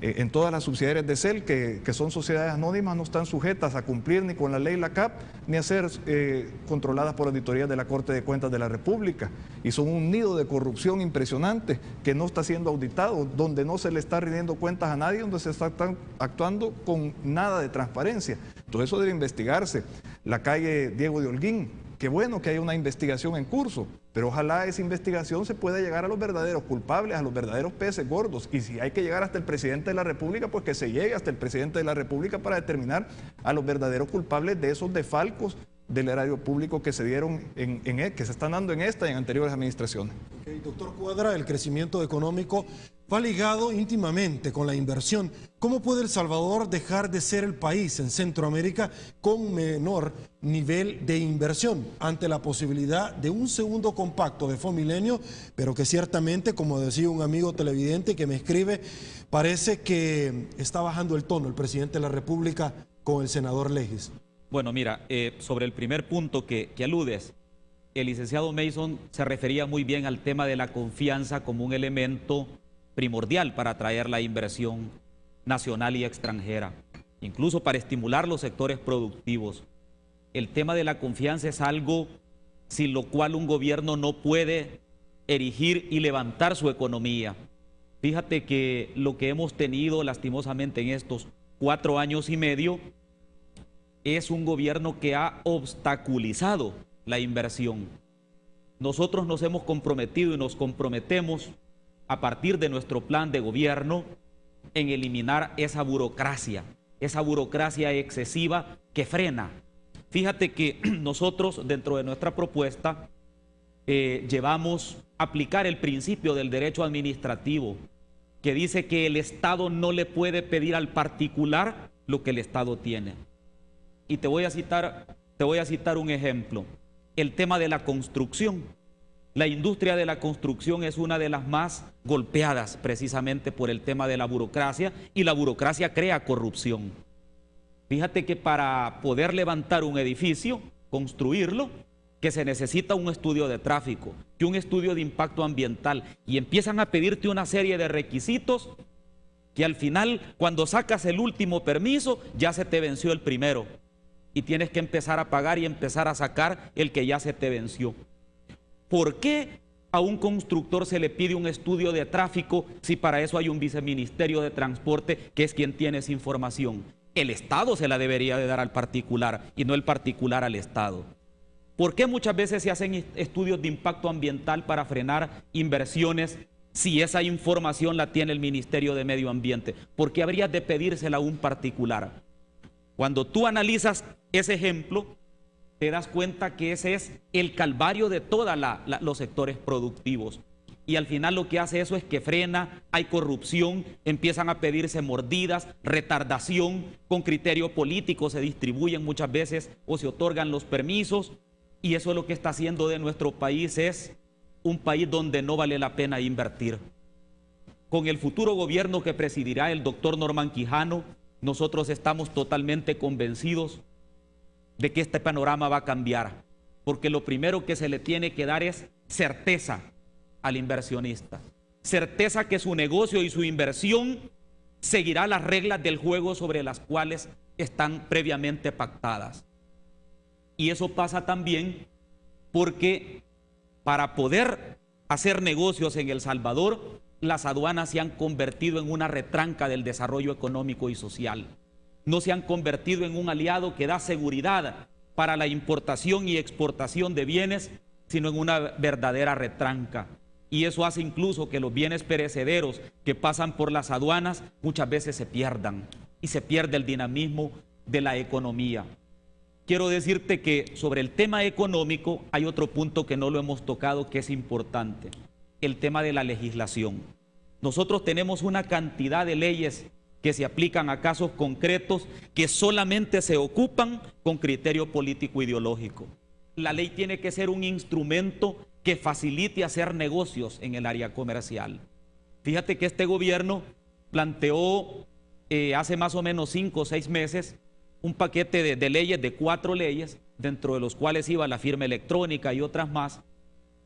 S3: en todas las subsidiarias de CEL, que son sociedades anónimas, no están sujetas a cumplir ni con la ley LACAP, ni a ser controladas por auditorías de la Corte de Cuentas de la República. Y son un nido de corrupción impresionante que no está siendo auditado, donde no se le está rindiendo cuentas a nadie, donde se está actuando con nada de transparencia. Todo eso debe investigarse. La calle Diego de Holguín, qué bueno que haya una investigación en curso, pero ojalá esa investigación se pueda llegar a los verdaderos culpables, a los verdaderos peces gordos. Y si hay que llegar hasta el presidente de la República, pues que se llegue hasta el presidente de la República para determinar a los verdaderos culpables de esos desfalcos del erario público que se dieron, que se están dando en esta y en anteriores administraciones.
S2: Okay, doctor Cuadra, el crecimiento económico va ligado íntimamente con la inversión. ¿Cómo puede El Salvador dejar de ser el país en Centroamérica con menor nivel de inversión ante la posibilidad de un segundo compacto de Fomilenio, pero que ciertamente, como decía un amigo televidente que me escribe, parece que está bajando el tono el presidente de la República con el senador Legis?
S4: Bueno, mira, sobre el primer punto que aludes, el licenciado Mason se refería muy bien al tema de la confianza como un elemento primordial para atraer la inversión nacional y extranjera, incluso para estimular los sectores productivos. El tema de la confianza es algo sin lo cual un gobierno no puede erigir y levantar su economía. Fíjate que lo que hemos tenido lastimosamente en estos 4 años y medio es un gobierno que ha obstaculizado la inversión. Nosotros nos hemos comprometido y nos comprometemos a partir de nuestro plan de gobierno en eliminar esa burocracia excesiva que frena. Fíjate que nosotros dentro de nuestra propuesta llevamos a aplicar el principio del derecho administrativo, que dice que el Estado no le puede pedir al particular lo que el Estado tiene. Y te voy a citar un ejemplo, el tema de la construcción. La industria de la construcción es una de las más golpeadas precisamente por el tema de la burocracia, y la burocracia crea corrupción. Fíjate que para poder levantar un edificio, construirlo, que se necesita un estudio de tráfico, que un estudio de impacto ambiental, y empiezan a pedirte una serie de requisitos que al final, cuando sacas el último permiso, ya se te venció el primero. y tienes que empezar a pagar y empezar a sacar el que ya se te venció. ¿Por qué a un constructor se le pide un estudio de tráfico si para eso hay un viceministerio de transporte que es quien tiene esa información? El Estado se la debería de dar al particular y no el particular al Estado. ¿Por qué muchas veces se hacen estudios de impacto ambiental para frenar inversiones si esa información la tiene el Ministerio de Medio Ambiente? ¿Por qué habría de pedírsela a un particular? Cuando tú analizas ese ejemplo, te das cuenta que ese es el calvario de todos los sectores productivos. Y al final lo que hace eso es que frena, hay corrupción, empiezan a pedirse mordidas, retardación, con criterio político se distribuyen muchas veces o se otorgan los permisos. Y eso es lo que está haciendo de nuestro país, es un país donde no vale la pena invertir. Con el futuro gobierno que presidirá el doctor Norman Quijano, nosotros estamos totalmente convencidos de que este panorama va a cambiar, porque lo primero que se le tiene que dar es certeza al inversionista, certeza que su negocio y su inversión seguirá las reglas del juego sobre las cuales están previamente pactadas. Y eso pasa también porque para poder hacer negocios en El Salvador, las aduanas se han convertido en una retranca del desarrollo económico y social. No se han convertido en un aliado que da seguridad para la importación y exportación de bienes, sino en una verdadera retranca. Y eso hace incluso que los bienes perecederos que pasan por las aduanas muchas veces se pierdan y se pierde el dinamismo de la economía. Quiero decirte que sobre el tema económico hay otro punto que no lo hemos tocado que es importante, el tema de la legislación. Nosotros tenemos una cantidad de leyes que se aplican a casos concretos que solamente se ocupan con criterio político ideológico. La ley tiene que ser un instrumento que facilite hacer negocios en el área comercial. Fíjate que este gobierno planteó hace más o menos 5 o 6 meses un paquete de leyes, de 4 leyes, dentro de los cuales iba la firma electrónica y otras más,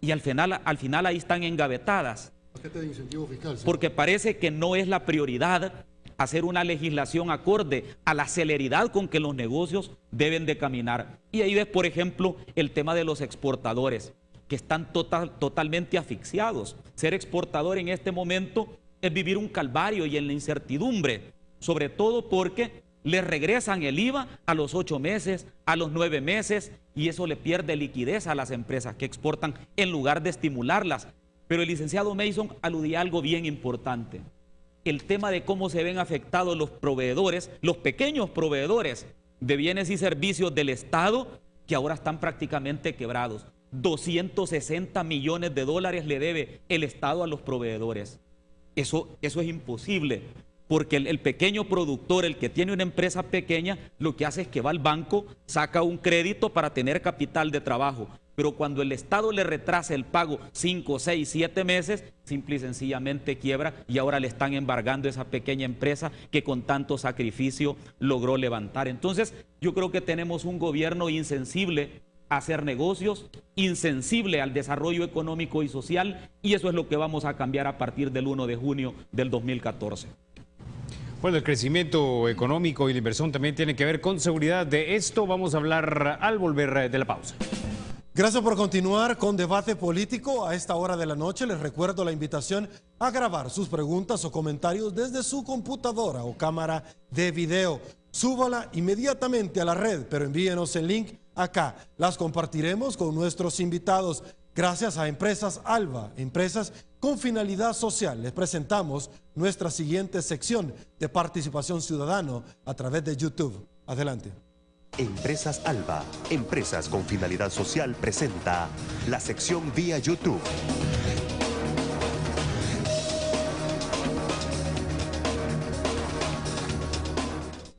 S4: y al final ahí están engavetadas.
S2: Paquete de incentivo fiscal, ¿sí?
S4: Porque parece que no es la prioridad hacer una legislación acorde a la celeridad con que los negocios deben de caminar. Y ahí ves, por ejemplo, el tema de los exportadores, que están totalmente asfixiados. Ser exportador en este momento es vivir un calvario y en la incertidumbre, sobre todo porque les regresan el IVA a los 8 meses, a los 9 meses, y eso le pierde liquidez a las empresas que exportan en lugar de estimularlas. Pero el licenciado Mason aludía a algo bien importante. El tema de cómo se ven afectados los proveedores, los pequeños proveedores de bienes y servicios del Estado, que ahora están prácticamente quebrados. 260 millones de dólares le debe el Estado a los proveedores. Eso es imposible, porque el pequeño productor, el que tiene una empresa pequeña, lo que hace es que va al banco, saca un crédito para tener capital de trabajo. Pero cuando el Estado le retrasa el pago 5, 6, 7 meses, simple y sencillamente quiebra y ahora le están embargando esa pequeña empresa que con tanto sacrificio logró levantar. Entonces, yo creo que tenemos un gobierno insensible a hacer negocios, insensible al desarrollo económico y social, y eso es lo que vamos a cambiar a partir del 1 de junio del 2014.
S1: Bueno, el crecimiento económico y la inversión también tiene que ver con seguridad. De esto vamos a hablar al volver de la pausa.
S2: Gracias por continuar con Debate Político. A esta hora de la noche les recuerdo la invitación a grabar sus preguntas o comentarios desde su computadora o cámara de video. Súbala inmediatamente a la red, pero envíenos el link acá. Las compartiremos con nuestros invitados. Gracias a Empresas Alba, empresas con finalidad social, les presentamos nuestra siguiente sección de participación ciudadana a través de YouTube. Adelante.
S6: Empresas Alba, empresas con finalidad social, presenta la sección vía YouTube.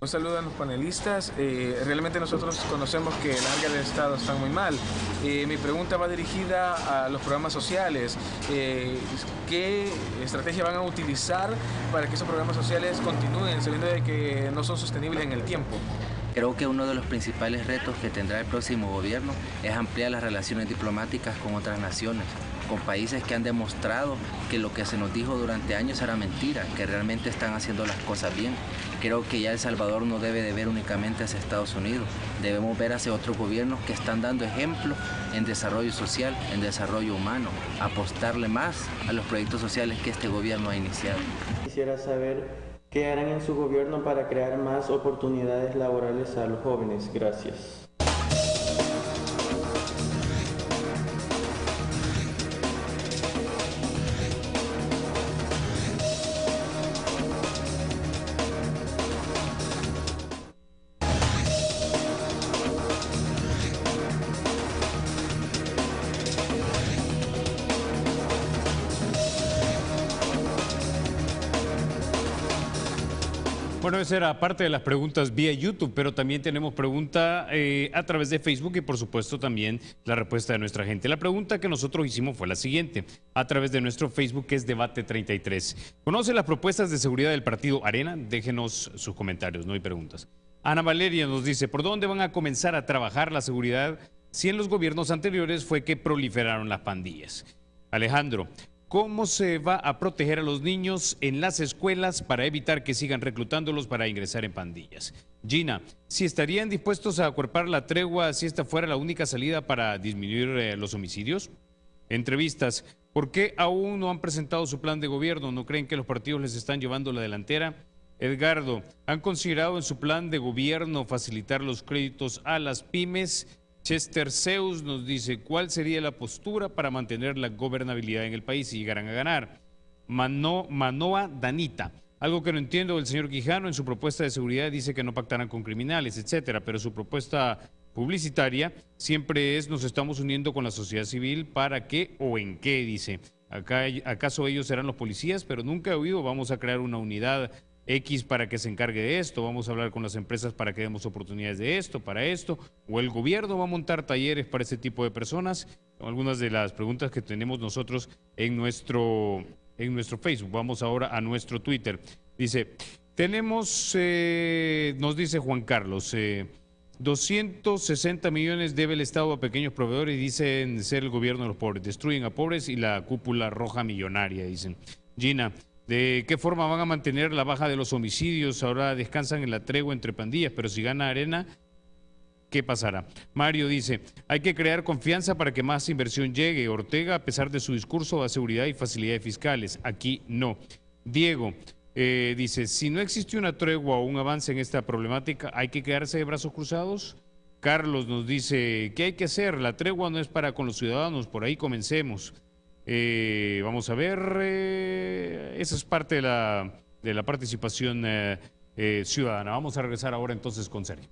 S7: Un saludo a los panelistas. Realmente nosotros conocemos que las áreas del Estado están muy mal. Mi pregunta va dirigida a los programas sociales. ¿Qué estrategia van a utilizar para que esos programas sociales continúen, sabiendo de que no son sostenibles en el tiempo?
S8: Creo que uno de los principales retos que tendrá el próximo gobierno es ampliar las relaciones diplomáticas con otras naciones, con países que han demostrado que lo que se nos dijo durante años era mentira, que realmente están haciendo las cosas bien. Creo que ya El Salvador no debe de ver únicamente hacia Estados Unidos, debemos ver hacia otros gobiernos que están dando ejemplo en desarrollo social, en desarrollo humano, apostarle más a los proyectos sociales que este gobierno ha iniciado.
S9: Quisiera saber qué harán en su gobierno para crear más oportunidades laborales a los jóvenes. Gracias.
S1: Bueno, esa era parte de las preguntas vía YouTube, pero también tenemos pregunta a través de Facebook y por supuesto también la respuesta de nuestra gente. La pregunta que nosotros hicimos fue la siguiente, a través de nuestro Facebook, que es Debate 33. ¿Conoce las propuestas de seguridad del partido Arena? Déjenos sus comentarios, no hay preguntas. Ana Valeria nos dice, ¿por dónde van a comenzar a trabajar la seguridad si en los gobiernos anteriores fue que proliferaron las pandillas? Alejandro, ¿cómo se va a proteger a los niños en las escuelas para evitar que sigan reclutándolos para ingresar en pandillas? Gina, ¿si estarían dispuestos a acuerpar la tregua si esta fuera la única salida para disminuir los homicidios? Entrevistas, ¿por qué aún no han presentado su plan de gobierno? ¿No creen que los partidos les están llevando la delantera? Edgardo, ¿han considerado en su plan de gobierno facilitar los créditos a las pymes? Chester Zeus nos dice, ¿cuál sería la postura para mantener la gobernabilidad en el país si llegaran a ganar? Manoa Danita, algo que no entiendo del señor Quijano, en su propuesta de seguridad dice que no pactarán con criminales, etcétera, pero su propuesta publicitaria siempre es, nos estamos uniendo con la sociedad civil, ¿para qué o en qué? Dice, ¿acaso ellos serán los policías? Pero nunca he oído, vamos a crear una unidad X para que se encargue de esto, vamos a hablar con las empresas para que demos oportunidades de esto, para esto, o el gobierno va a montar talleres para este tipo de personas. Son algunas de las preguntas que tenemos nosotros en nuestro Facebook. Vamos ahora a nuestro Twitter. Dice, tenemos, nos dice Juan Carlos, 260 millones debe el Estado a pequeños proveedores, dicen ser el gobierno de los pobres, destruyen a pobres y la cúpula roja millonaria, dicen. Gina, ¿de qué forma van a mantener la baja de los homicidios? Ahora descansan en la tregua entre pandillas, pero si gana Arena, ¿qué pasará? Mario dice, hay que crear confianza para que más inversión llegue. Ortega, a pesar de su discurso, da seguridad y facilidades fiscales. Aquí no. Diego dice, si no existe una tregua o un avance en esta problemática, ¿hay que quedarse de brazos cruzados? Carlos nos dice, ¿qué hay que hacer? La tregua no es para con los ciudadanos, por ahí comencemos. Vamos a ver, esa es parte de la participación ciudadana. Vamos a regresar ahora entonces con Sergio.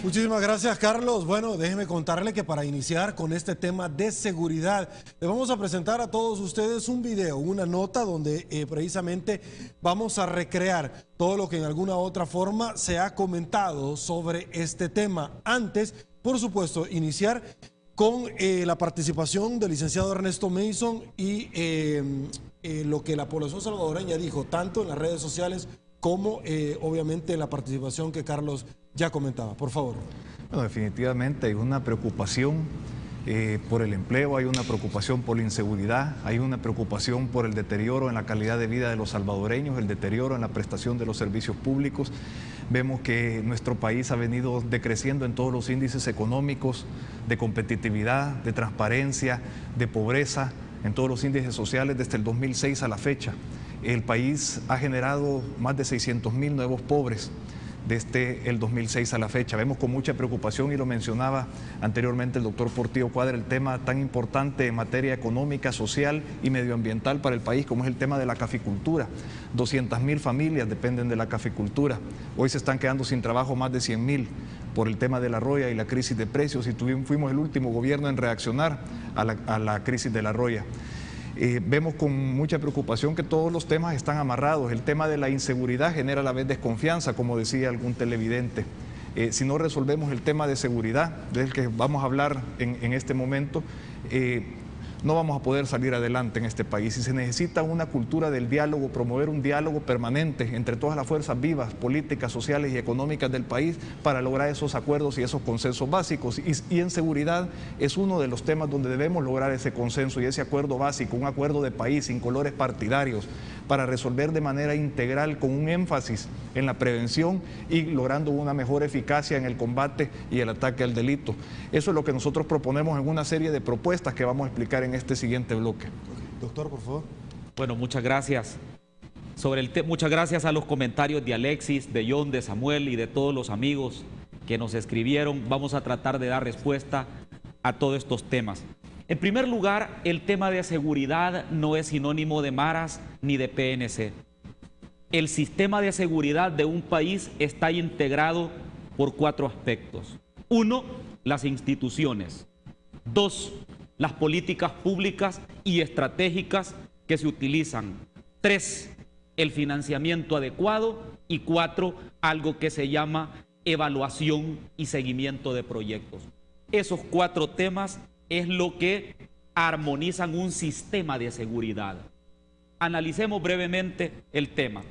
S2: Muchísimas gracias, Carlos. Bueno, déjeme contarle que para iniciar con este tema de seguridad, le vamos a presentar a todos ustedes un video, una nota donde precisamente vamos a recrear todo lo que en alguna otra forma se ha comentado sobre este tema. Antes, por supuesto, iniciar con la participación del licenciado Ernesto Mason y lo que la población salvadoreña dijo, tanto en las redes sociales como obviamente la participación que Carlos ya comentaba. Por favor.
S3: Bueno, definitivamente hay una preocupación por el empleo, hay una preocupación por la inseguridad, hay una preocupación por el deterioro en la calidad de vida de los salvadoreños, el deterioro en la prestación de los servicios públicos. Vemos que nuestro país ha venido decreciendo en todos los índices económicos, de competitividad, de transparencia, de pobreza, en todos los índices sociales desde el 2006 a la fecha. El país ha generado más de 600,000 nuevos pobres desde el 2006 a la fecha. Vemos con mucha preocupación, y lo mencionaba anteriormente el doctor Portillo Cuadra, el tema tan importante en materia económica, social y medioambiental para el país, como es el tema de la caficultura. 200,000 familias dependen de la caficultura. Hoy se están quedando sin trabajo más de 100,000 por el tema de la roya y la crisis de precios, y fuimos el último gobierno en reaccionar a la crisis de la roya. Vemos con mucha preocupación que todos los temas están amarrados. El tema de la inseguridad genera a la vez desconfianza, como decía algún televidente. Si no resolvemos el tema de seguridad, del que vamos a hablar en este momento, no vamos a poder salir adelante en este país. Y se necesita una cultura del diálogo, promover un diálogo permanente entre todas las fuerzas vivas, políticas, sociales y económicas del país para lograr esos acuerdos y esos consensos básicos. Y en seguridad es uno de los temas donde debemos lograr ese consenso y ese acuerdo básico, un acuerdo de país sin colores partidarios, para resolver de manera integral con un énfasis en la prevención y logrando una mejor eficacia en el combate y el ataque al delito. Eso es lo que nosotros proponemos en una serie de propuestas que vamos a explicar en este siguiente bloque.
S2: Doctor, por favor.
S4: Bueno, muchas gracias. Muchas gracias a los comentarios de Alexis, de John, de Samuel y de todos los amigos que nos escribieron. Vamos a tratar de dar respuesta a todos estos temas. En primer lugar, el tema de seguridad no es sinónimo de maras ni de PNC. El sistema de seguridad de un país está integrado por 4 aspectos. 1, las instituciones. 2, las políticas públicas y estratégicas que se utilizan. 3, el financiamiento adecuado. Y 4, algo que se llama evaluación y seguimiento de proyectos. Esos 4 temas es lo que armonizan un sistema de seguridad. Analicemos brevemente el tema.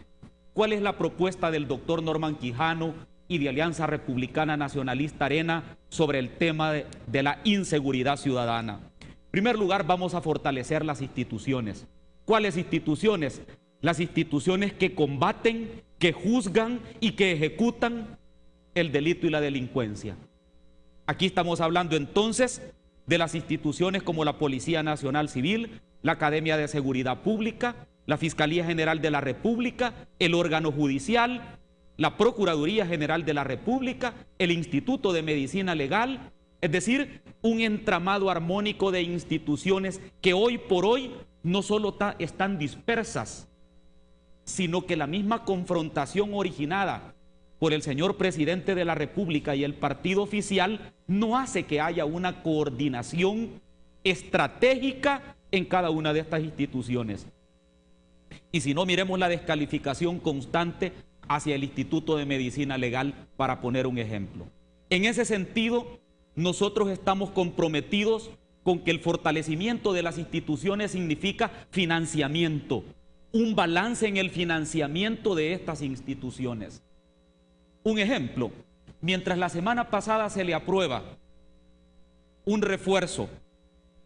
S4: ¿Cuál es la propuesta del doctor Norman Quijano y de Alianza Republicana Nacionalista Arena sobre el tema de la inseguridad ciudadana? En primer lugar, vamos a fortalecer las instituciones. ¿Cuáles instituciones? Las instituciones que combaten, que juzgan y que ejecutan el delito y la delincuencia. Aquí estamos hablando entonces de las instituciones como la Policía Nacional Civil, la Academia de Seguridad Pública, la Fiscalía General de la República, el órgano judicial, la Procuraduría General de la República, el Instituto de Medicina Legal, es decir, un entramado armónico de instituciones que hoy por hoy no solo están dispersas, sino que la misma confrontación originada por el señor presidente de la República y el partido oficial no hace que haya una coordinación estratégica en cada una de estas instituciones. Y si no, miremos la descalificación constante hacia el Instituto de Medicina Legal, para poner un ejemplo. En ese sentido, nosotros estamos comprometidos con que el fortalecimiento de las instituciones significa financiamiento, un balance en el financiamiento de estas instituciones. Un ejemplo, mientras la semana pasada se le aprueba un refuerzo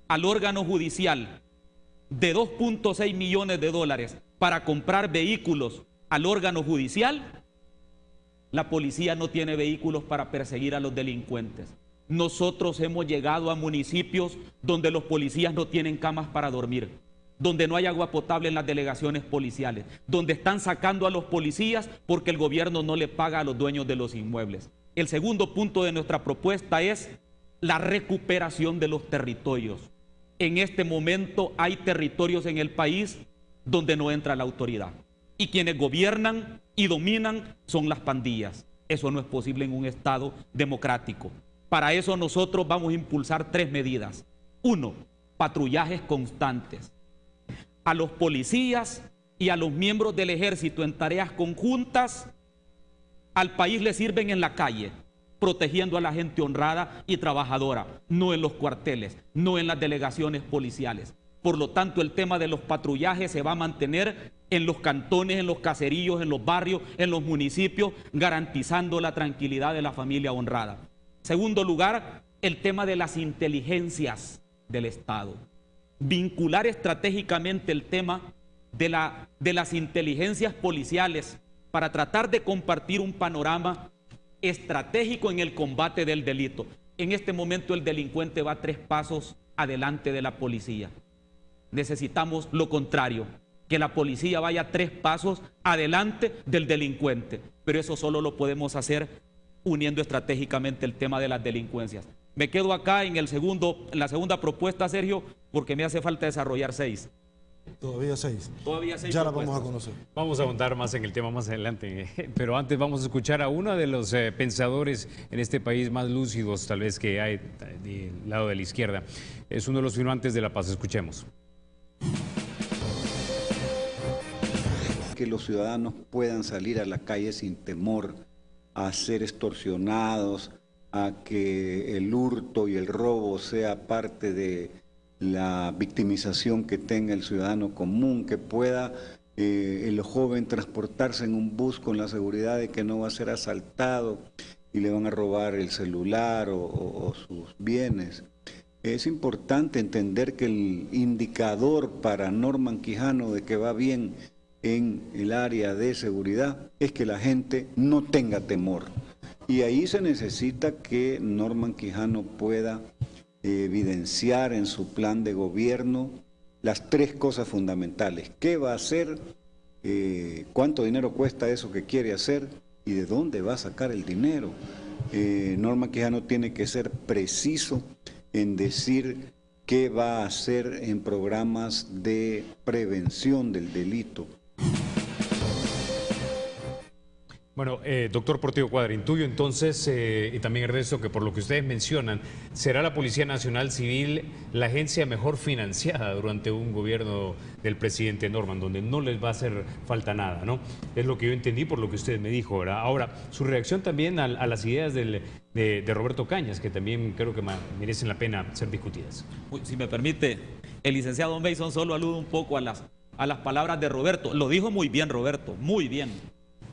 S4: al órgano judicial de 2.6 millones de dólares para comprar vehículos al órgano judicial, la policía no tiene vehículos para perseguir a los delincuentes. Nosotros hemos llegado a municipios donde los policías no tienen camas para dormir, donde no hay agua potable en las delegaciones policiales, donde están sacando a los policías porque el gobierno no le paga a los dueños de los inmuebles. El segundo punto de nuestra propuesta es la recuperación de los territorios. En este momento hay territorios en el país donde no entra la autoridad, y quienes gobiernan y dominan son las pandillas. Eso no es posible en un Estado democrático. Para eso nosotros vamos a impulsar 3 medidas. 1, patrullajes constantes. A los policías y a los miembros del ejército en tareas conjuntas, al país le sirven en la calle, protegiendo a la gente honrada y trabajadora, no en los cuarteles, no en las delegaciones policiales. Por lo tanto, el tema de los patrullajes se va a mantener en los cantones, en los caseríos, en los barrios, en los municipios, garantizando la tranquilidad de la familia honrada. Segundo lugar, el tema de las inteligencias del Estado. Vincular estratégicamente el tema de las inteligencias policiales para tratar de compartir un panorama estratégico en el combate del delito. En este momento el delincuente va 3 pasos adelante de la policía. Necesitamos lo contrario, que la policía vaya 3 pasos adelante del delincuente, pero eso solo lo podemos hacer uniendo estratégicamente el tema de las delincuencias. Me quedo acá en la segunda propuesta, Sergio, porque me hace falta desarrollar 6.
S2: Todavía 6.
S4: Todavía 6
S2: ya la
S4: propuestas.
S2: vamos a conocer.
S1: Vamos a ahondar más en el tema más adelante, pero antes vamos a escuchar a uno de los pensadores en este país más lúcidos tal vez que hay del lado de la izquierda. Es uno de los firmantes de la paz. Escuchemos.
S10: Que los ciudadanos puedan salir a la calle sin temor a ser extorsionados, a que el hurto y el robo sea parte de la victimización que tenga el ciudadano común, que pueda el joven transportarse en un bus con la seguridad de que no va a ser asaltado y le van a robar el celular o sus bienes. Es importante entender que el indicador para Norman Quijano de que va bien en el área de seguridad es que la gente no tenga temor. Y ahí se necesita que Norman Quijano pueda evidenciar en su plan de gobierno las tres cosas fundamentales. ¿Qué va a hacer? ¿Cuánto dinero cuesta eso que quiere hacer? ¿Y de dónde va a sacar el dinero? Norman Quijano tiene que ser preciso en decir qué va a hacer en programas de prevención del delito.
S1: Bueno, doctor Portillo Cuadra, intuyo entonces, y también Ernesto, que por lo que ustedes mencionan, ¿será la Policía Nacional Civil la agencia mejor financiada durante un gobierno del presidente Norman, donde no les va a hacer falta nada, ¿no? Es lo que yo entendí por lo que usted me dijo, ¿verdad? Ahora, su reacción también a las ideas de Roberto Cañas, que también creo que merecen la pena ser discutidas.
S4: Si me permite, el licenciado Mason solo alude un poco a las palabras de Roberto. Lo dijo muy bien Roberto, muy bien.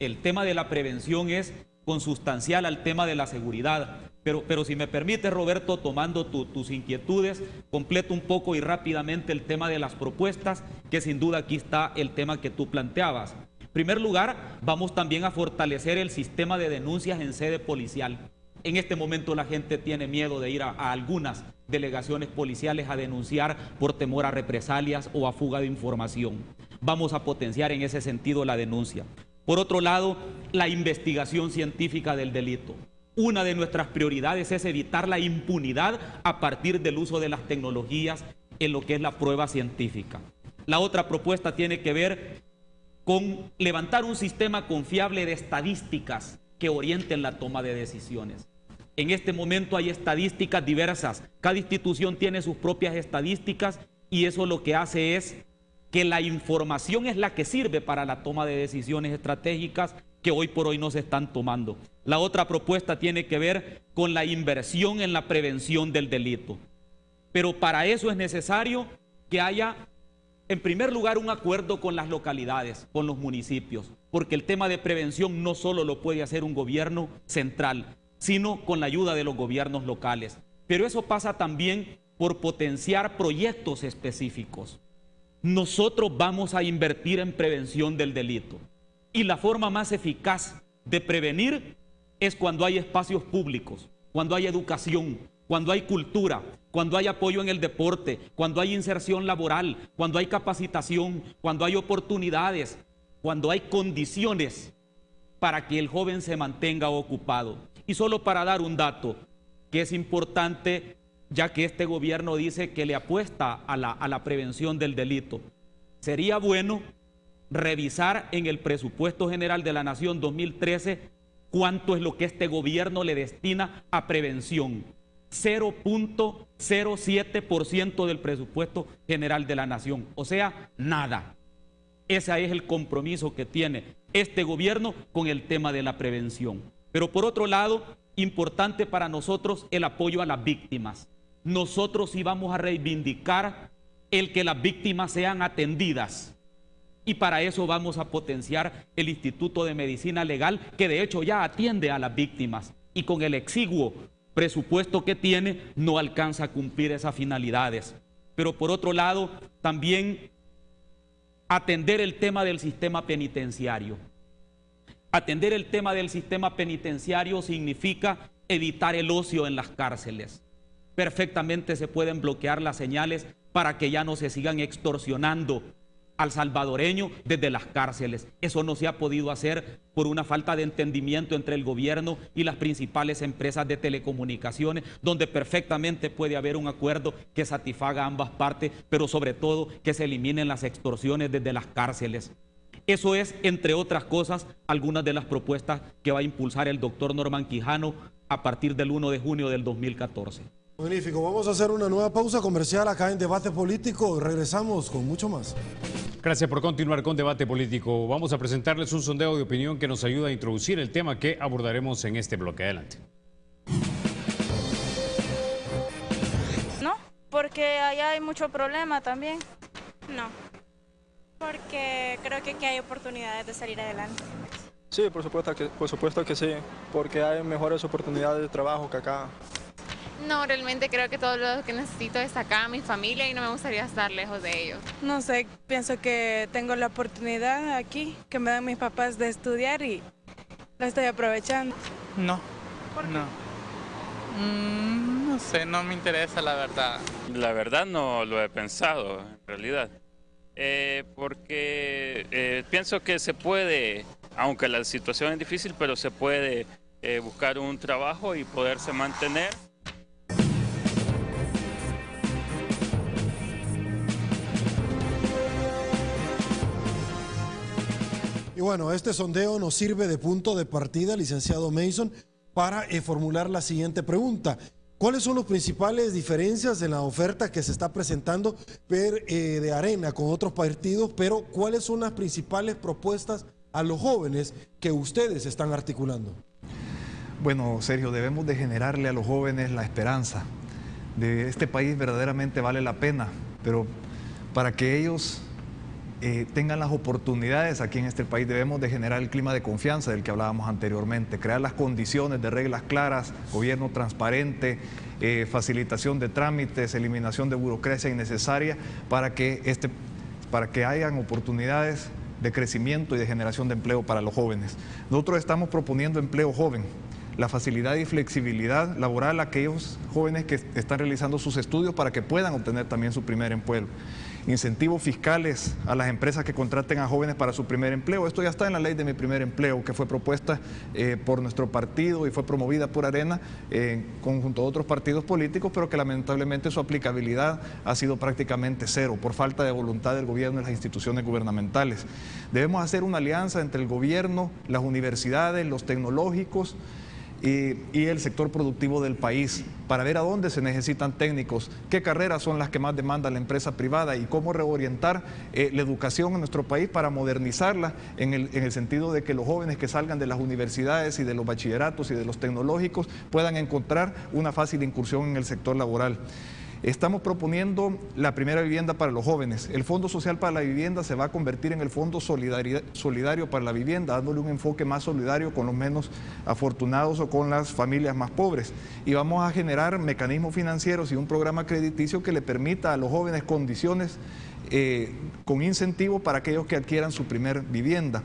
S4: El tema de la prevención es consustancial al tema de la seguridad. Pero si me permite, Roberto, tomando tus inquietudes, completo un poco y rápidamente el tema de las propuestas, que sin duda aquí está el tema que tú planteabas. En primer lugar, vamos también a fortalecer el sistema de denuncias en sede policial. En este momento la gente tiene miedo de ir a algunas delegaciones policiales a denunciar por temor a represalias o a fuga de información. Vamos a potenciar en ese sentido la denuncia. Por otro lado, la investigación científica del delito. Una de nuestras prioridades es evitar la impunidad a partir del uso de las tecnologías en lo que es la prueba científica. La otra propuesta tiene que ver con levantar un sistema confiable de estadísticas que orienten la toma de decisiones. En este momento hay estadísticas diversas. Cada institución tiene sus propias estadísticas y eso lo que hace es que la información es la que sirve para la toma de decisiones estratégicas que hoy por hoy no se están tomando. La otra propuesta tiene que ver con la inversión en la prevención del delito. Pero para eso es necesario que haya, en primer lugar, un acuerdo con las localidades, con los municipios, porque el tema de prevención no solo lo puede hacer un gobierno central, sino con la ayuda de los gobiernos locales. Pero eso pasa también por potenciar proyectos específicos. Nosotros vamos a invertir en prevención del delito. Y la forma más eficaz de prevenir es cuando hay espacios públicos, cuando hay educación, cuando hay cultura, cuando hay apoyo en el deporte, cuando hay inserción laboral, cuando hay capacitación, cuando hay oportunidades, cuando hay condiciones para que el joven se mantenga ocupado. Y solo para dar un dato que es importante, ya que este gobierno dice que le apuesta a la prevención del delito. Sería bueno revisar en el presupuesto general de la Nación 2013 cuánto es lo que este gobierno le destina a prevención. 0.07% del presupuesto general de la Nación, o sea, nada. Ese es el compromiso que tiene este gobierno con el tema de la prevención. Pero por otro lado, importante para nosotros el apoyo a las víctimas. Nosotros sí vamos a reivindicar el que las víctimas sean atendidas y para eso vamos a potenciar el Instituto de Medicina Legal, que de hecho ya atiende a las víctimas y con el exiguo presupuesto que tiene no alcanza a cumplir esas finalidades. Pero por otro lado, también atender el tema del sistema penitenciario. Atender el tema del sistema penitenciario significa evitar el ocio en las cárceles. Perfectamente se pueden bloquear las señales para que ya no se sigan extorsionando al salvadoreño desde las cárceles. Eso no se ha podido hacer por una falta de entendimiento entre el gobierno y las principales empresas de telecomunicaciones, donde perfectamente puede haber un acuerdo que satisfaga a ambas partes, pero sobre todo que se eliminen las extorsiones desde las cárceles. Eso es, entre otras cosas, algunas de las propuestas que va a impulsar el doctor Norman Quijano a partir del 1 de junio del 2014.
S2: Magnífico, vamos a hacer una nueva pausa comercial acá en Debate Político. Regresamos con mucho más.
S1: Gracias por continuar con Debate Político. Vamos a presentarles un sondeo de opinión que nos ayuda a introducir el tema que abordaremos en este bloque. Adelante.
S11: ¿No? ¿Por Porque allá hay mucho problema también.
S12: No, porque creo que aquí hay oportunidades de salir adelante.
S13: Sí, por supuesto que sí, porque hay mejores oportunidades de trabajo que acá.
S14: No, realmente creo que todo lo que necesito es acá, mi familia, y no me gustaría estar lejos de ellos.
S15: No sé, pienso que tengo la oportunidad aquí, que me dan mis papás de estudiar y la estoy aprovechando.
S16: No.
S15: ¿Por qué?
S16: No. No sé, no me interesa la verdad.
S17: La verdad no lo he pensado, en realidad. Porque pienso que se puede, aunque la situación es difícil, pero se puede buscar un trabajo y poderse mantener.
S2: Y bueno, este sondeo nos sirve de punto de partida, licenciado Mason, para formular la siguiente pregunta. ¿Cuáles son las principales diferencias en la oferta que se está presentando de Arena con otros partidos, pero cuáles son las principales propuestas a los jóvenes que ustedes están articulando?
S3: Bueno, Sergio, debemos de generarle a los jóvenes la esperanza de este país verdaderamente vale la pena, pero para que ellos tengan las oportunidades aquí en este país debemos de generar el clima de confianza del que hablábamos anteriormente, crear las condiciones de reglas claras, gobierno transparente, facilitación de trámites, eliminación de burocracia innecesaria para que hayan oportunidades de crecimiento y de generación de empleo para los jóvenes. Nosotros estamos proponiendo empleo joven, la facilidad y flexibilidad laboral a aquellos jóvenes que están realizando sus estudios para que puedan obtener también su primer empleo. Incentivos fiscales a las empresas que contraten a jóvenes para su primer empleo. Esto ya está en la ley de mi primer empleo, que fue propuesta por nuestro partido y fue promovida por Arena junto a otros partidos políticos, pero que lamentablemente su aplicabilidad ha sido prácticamente cero por falta de voluntad del gobierno y las instituciones gubernamentales. Debemos hacer una alianza entre el gobierno, las universidades, los tecnológicos y el sector productivo del país para ver a dónde se necesitan técnicos, qué carreras son las que más demanda la empresa privada y cómo reorientar la educación en nuestro país para modernizarla en el sentido de que los jóvenes que salgan de las universidades y de los bachilleratos y de los tecnológicos puedan encontrar una fácil incursión en el sector laboral. Estamos proponiendo la primera vivienda para los jóvenes. El Fondo Social para la Vivienda se va a convertir en el Fondo Solidario para la Vivienda, dándole un enfoque más solidario con los menos afortunados o con las familias más pobres. Y vamos a generar mecanismos financieros y un programa crediticio que le permita a los jóvenes condiciones con incentivos para aquellos que adquieran su primer vivienda.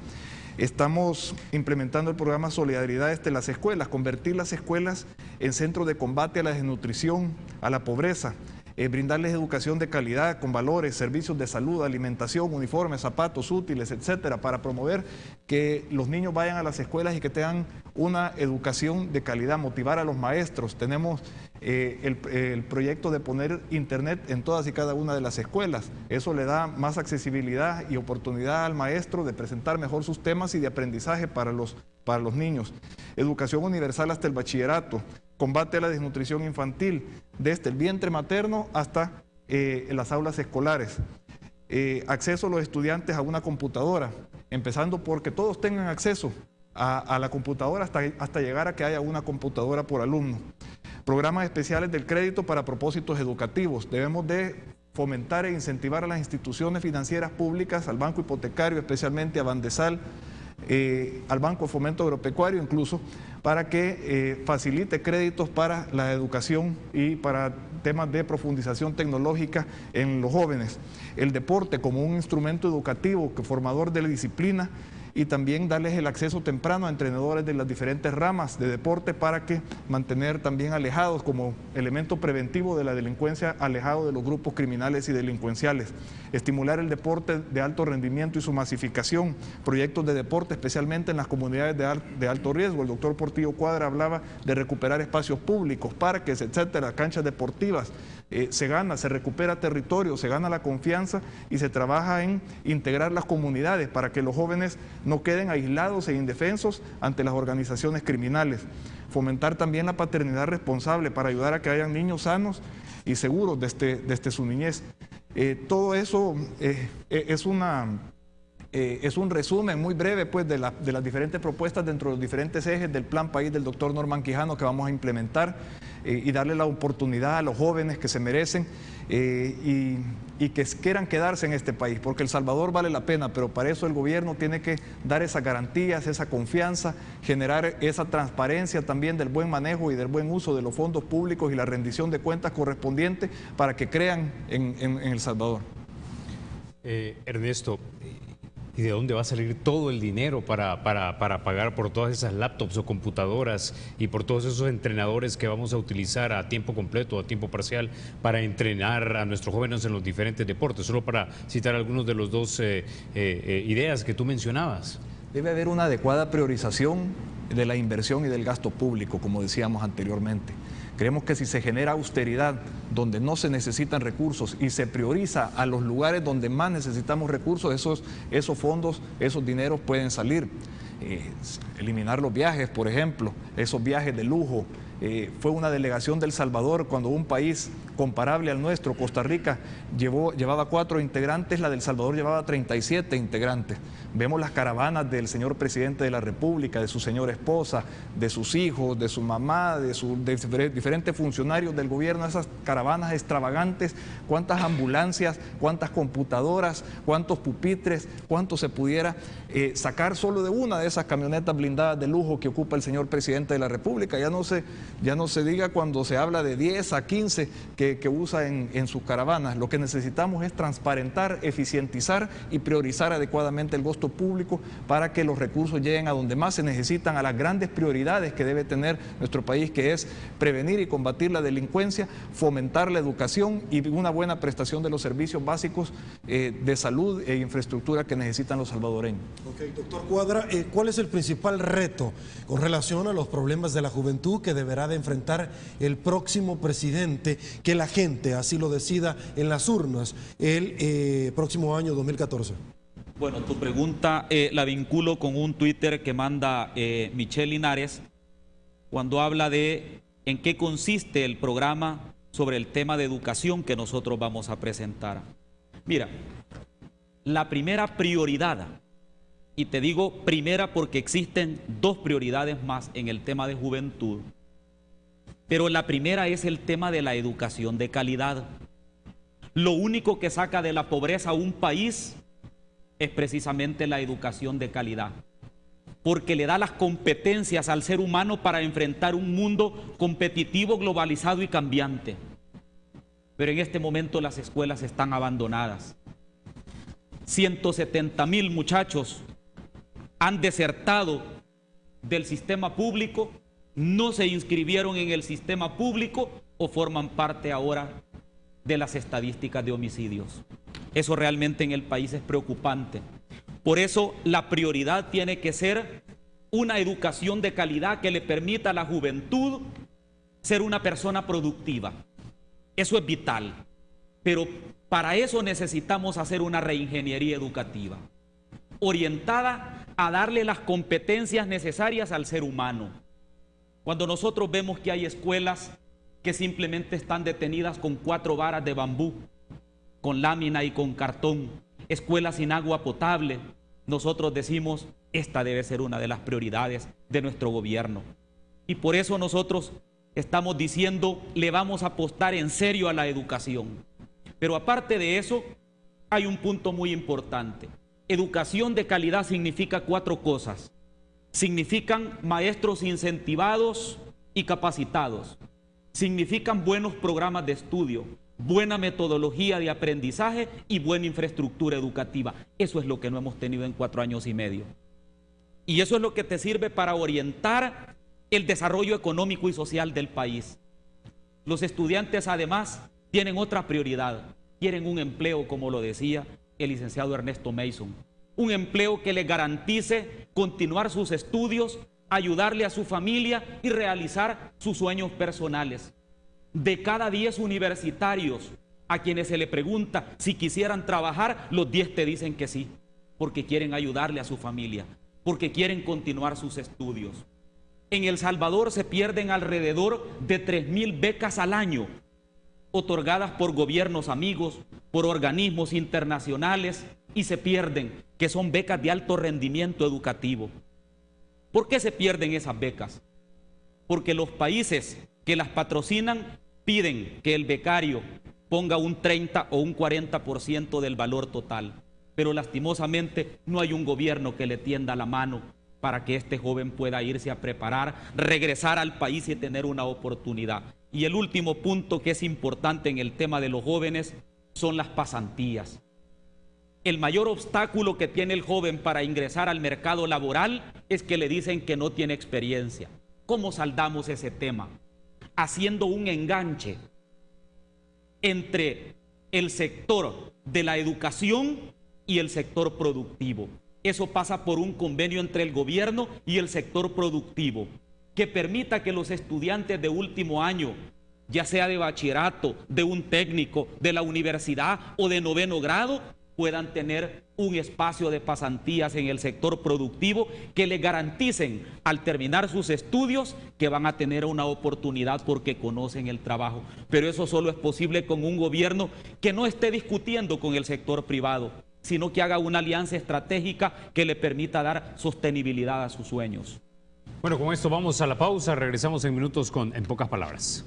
S3: Estamos implementando el programa Solidaridad desde las escuelas, convertir las escuelas en centros de combate a la desnutrición, a la pobreza, brindarles educación de calidad con valores, servicios de salud, alimentación, uniformes, zapatos útiles, etcétera, para promover que los niños vayan a las escuelas y que tengan una educación de calidad, motivar a los maestros. Tenemos el proyecto de poner internet en todas y cada una de las escuelas. Eso le da más accesibilidad y oportunidad al maestro de presentar mejor sus temas y de aprendizaje para los niños. Educación universal hasta el bachillerato, combate a la desnutrición infantil, desde el vientre materno hasta las aulas escolares. Acceso a los estudiantes a una computadora, empezando porque todos tengan acceso a la computadora hasta llegar a que haya una computadora por alumno. Programas especiales del crédito para propósitos educativos. Debemos de fomentar e incentivar a las instituciones financieras públicas, al Banco Hipotecario, especialmente a Bandesal, al Banco de Fomento Agropecuario incluso, para que facilite créditos para la educación y para temas de profundización tecnológica en los jóvenes. El deporte como un instrumento educativo, formador de la disciplina, y también darles el acceso temprano a entrenadores de las diferentes ramas de deporte para que mantener también alejados como elemento preventivo de la delincuencia, alejado de los grupos criminales y delincuenciales. Estimular el deporte de alto rendimiento y su masificación, proyectos de deporte especialmente en las comunidades de alto riesgo. El doctor Portillo Cuadra hablaba de recuperar espacios públicos, parques, etcétera, canchas deportivas. Se recupera territorio, se gana la confianza y se trabaja en integrar las comunidades para que los jóvenes no queden aislados e indefensos ante las organizaciones criminales. Fomentar también la paternidad responsable para ayudar a que hayan niños sanos y seguros desde su niñez. Todo eso es un resumen muy breve pues, de las diferentes propuestas dentro de los diferentes ejes del Plan País del doctor Norman Quijano que vamos a implementar y darle la oportunidad a los jóvenes que se merecen y que quieran quedarse en este país, porque El Salvador vale la pena, pero para eso el gobierno tiene que dar esas garantías, esa confianza, generar esa transparencia también del buen manejo y del buen uso de los fondos públicos y la rendición de cuentas correspondiente para que crean en El Salvador.
S1: Ernesto, ¿y de dónde va a salir todo el dinero para pagar por todas esas laptops o computadoras y por todos esos entrenadores que vamos a utilizar a tiempo completo o a tiempo parcial para entrenar a nuestros jóvenes en los diferentes deportes? Solo para citar algunos de los dos ideas que tú mencionabas.
S3: Debe haber una adecuada priorización de la inversión y del gasto público, como decíamos anteriormente. Creemos que si se genera austeridad donde no se necesitan recursos y se prioriza a los lugares donde más necesitamos recursos, esos fondos, esos dineros pueden salir. Eliminar los viajes, por ejemplo, esos viajes de lujo. Fue una delegación del Salvador cuando un país comparable al nuestro, Costa Rica, llevaba 4 integrantes, la del Salvador llevaba 37 integrantes. Vemos las caravanas del señor presidente de la República, de su señora esposa, de sus hijos, de su mamá, de diferentes funcionarios del gobierno, esas caravanas extravagantes, cuántas ambulancias, cuántas computadoras, cuántos pupitres, cuánto se pudiera sacar solo de una de esas camionetas blindadas de lujo que ocupa el señor presidente de la República. Ya no se diga cuando se habla de 10 a 15 que usa en sus caravanas. Lo que necesitamos es transparentar, eficientizar y priorizar adecuadamente el gasto público para que los recursos lleguen a donde más se necesitan, a las grandes prioridades que debe tener nuestro país, que es prevenir y combatir la delincuencia, fomentar la educación y una buena prestación de los servicios básicos de salud e infraestructura que necesitan los salvadoreños.
S2: Ok, doctor Cuadra, ¿cuál es el principal reto con relación a los problemas de la juventud que deberá de enfrentar el próximo presidente, que la gente así lo decida en las urnas el próximo año 2014?
S4: Bueno, tu pregunta la vinculo con un Twitter que manda Michelle Linares cuando habla de en qué consiste el programa sobre el tema de educación que nosotros vamos a presentar. Mira, la primera prioridad, y te digo primera porque existen 2 prioridades más en el tema de juventud, pero la primera es el tema de la educación de calidad. Lo único que saca de la pobreza a un país es precisamente la educación de calidad, porque le da las competencias al ser humano para enfrentar un mundo competitivo, globalizado y cambiante. Pero en este momento las escuelas están abandonadas. 170,000 muchachos han desertado del sistema público, no se inscribieron en el sistema público o forman parte ahora de las estadísticas de homicidios. Eso realmente en el país es preocupante. Por eso la prioridad tiene que ser una educación de calidad que le permita a la juventud ser una persona productiva. Eso es vital. Pero para eso necesitamos hacer una reingeniería educativa, orientada a darle las competencias necesarias al ser humano. Cuando nosotros vemos que hay escuelas que simplemente están detenidas con 4 varas de bambú, con lámina y con cartón, escuelas sin agua potable, nosotros decimos, esta debe ser una de las prioridades de nuestro gobierno. Y por eso nosotros estamos diciendo, le vamos a apostar en serio a la educación. Pero aparte de eso, hay un punto muy importante. Educación de calidad significa 4 cosas. Significan maestros incentivados y capacitados. Significan buenos programas de estudio, buena metodología de aprendizaje y buena infraestructura educativa. Eso es lo que no hemos tenido en 4 años y medio. Y eso es lo que te sirve para orientar el desarrollo económico y social del país. Los estudiantes además tienen otra prioridad. Quieren un empleo, como lo decía el licenciado Ernesto Mason. Un empleo que les garantice continuar sus estudios, ayudarle a su familia y realizar sus sueños personales. De cada 10 universitarios a quienes se le pregunta si quisieran trabajar, los 10 te dicen que sí, porque quieren ayudarle a su familia, porque quieren continuar sus estudios. En El Salvador se pierden alrededor de 3,000 becas al año, otorgadas por gobiernos amigos, por organismos internacionales, y se pierden, que son becas de alto rendimiento educativo. ¿Por qué se pierden esas becas? Porque los países que las patrocinan piden que el becario ponga un 30 o un 40% del valor total. Pero lastimosamente no hay un gobierno que le tienda la mano para que este joven pueda irse a preparar, regresar al país y tener una oportunidad. Y el último punto que es importante en el tema de los jóvenes son las pasantías. El mayor obstáculo que tiene el joven para ingresar al mercado laboral es que le dicen que no tiene experiencia. ¿Cómo saldamos ese tema? Haciendo un enganche entre el sector de la educación y el sector productivo. Eso pasa por un convenio entre el gobierno y el sector productivo, que permita que los estudiantes de último año, ya sea de bachillerato, de un técnico, de la universidad o de 9º grado, puedan tener un espacio de pasantías en el sector productivo que les garanticen al terminar sus estudios que van a tener una oportunidad porque conocen el trabajo. Pero eso solo es posible con un gobierno que no esté discutiendo con el sector privado, sino que haga una alianza estratégica que le permita dar sostenibilidad a sus sueños.
S1: Bueno, con esto vamos a la pausa, regresamos en minutos con En Pocas Palabras.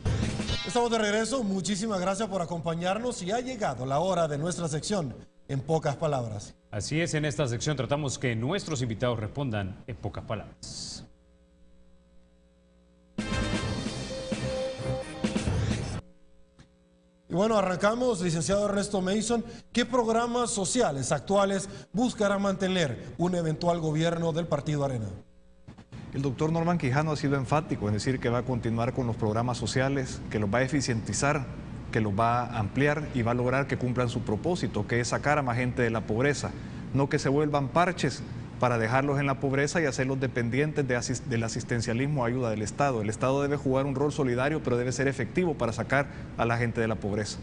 S2: Estamos de regreso, muchísimas gracias por acompañarnos y ha llegado la hora de nuestra sección En Pocas Palabras.
S1: Así es, en esta sección tratamos que nuestros invitados respondan en pocas palabras.
S2: Y bueno, arrancamos, licenciado Ernesto Mason. ¿Qué programas sociales actuales buscará mantener un eventual gobierno del Partido Arena?
S3: El doctor Norman Quijano ha sido enfático en decir que va a continuar con los programas sociales, que los va a eficientizar, que los va a ampliar y va a lograr que cumplan su propósito, que es sacar a más gente de la pobreza, no que se vuelvan parches para dejarlos en la pobreza y hacerlos dependientes del asistencialismo o ayuda del Estado. El Estado debe jugar un rol solidario, pero debe ser efectivo para sacar a la gente de la pobreza.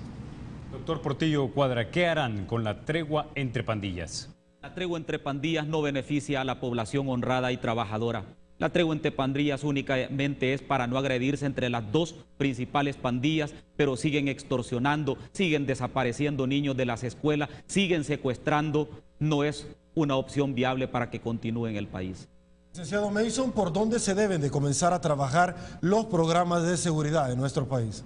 S1: Doctor Portillo Cuadra, ¿qué harán con la tregua entre pandillas?
S4: La tregua entre pandillas no beneficia a la población honrada y trabajadora. La tregua entre pandillas únicamente es para no agredirse entre las dos principales pandillas, pero siguen extorsionando, siguen desapareciendo niños de las escuelas, siguen secuestrando. No es una opción viable para que continúe en el país.
S2: Licenciado Mason, ¿por dónde se deben de comenzar a trabajar los programas de seguridad en nuestro país?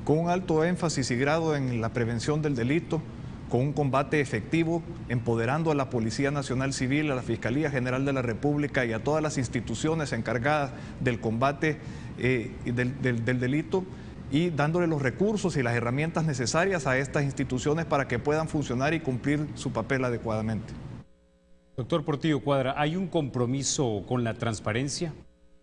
S3: Con un alto énfasis y grado en la prevención del delito, con un combate efectivo, empoderando a la Policía Nacional Civil, a la Fiscalía General de la República y a todas las instituciones encargadas del combate del delito y dándole los recursos y las herramientas necesarias a estas instituciones para que puedan funcionar y cumplir su papel adecuadamente.
S1: Doctor Portillo Cuadra, ¿hay un compromiso con la transparencia?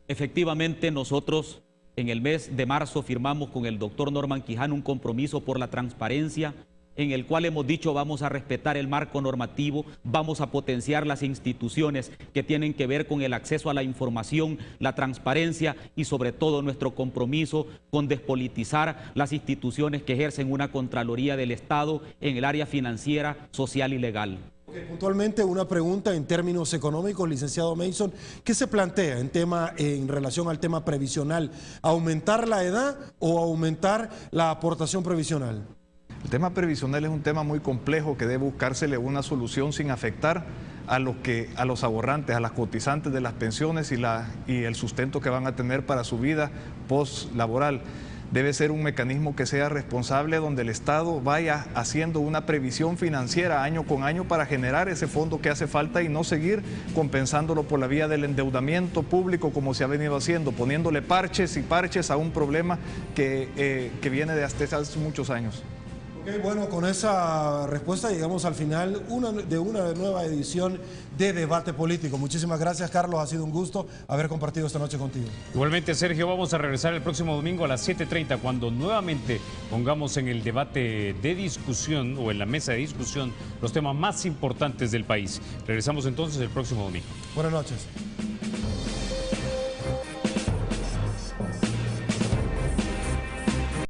S4: Efectivamente, nosotros en el mes de marzo firmamos con el doctor Norman Quijano un compromiso por la transparencia, en el cual hemos dicho vamos a respetar el marco normativo, vamos a potenciar las instituciones que tienen que ver con el acceso a la información, la transparencia y sobre todo nuestro compromiso con despolitizar las instituciones que ejercen una Contraloría del Estado en el área financiera, social y legal.
S2: Puntualmente una pregunta en términos económicos, licenciado Mason, ¿qué se plantea en relación al tema previsional? ¿Aumentar la edad o aumentar la aportación previsional?
S3: El tema previsional es un tema muy complejo que debe buscársele una solución sin afectar a los ahorrantes, a las cotizantes de las pensiones y el sustento que van a tener para su vida post-laboral. Debe ser un mecanismo que sea responsable, donde el Estado vaya haciendo una previsión financiera año con año para generar ese fondo que hace falta y no seguir compensándolo por la vía del endeudamiento público como se ha venido haciendo, poniéndole parches y parches a un problema que viene de hasta hace muchos años.
S2: Bueno, con esa respuesta llegamos al final de una nueva edición de Debate Político. Muchísimas gracias, Carlos. Ha sido un gusto haber compartido esta noche contigo.
S1: Igualmente, Sergio, vamos a regresar el próximo domingo a las 7:30 cuando nuevamente pongamos en el debate de discusión o en la mesa de discusión los temas más importantes del país. Regresamos entonces el próximo domingo.
S2: Buenas noches.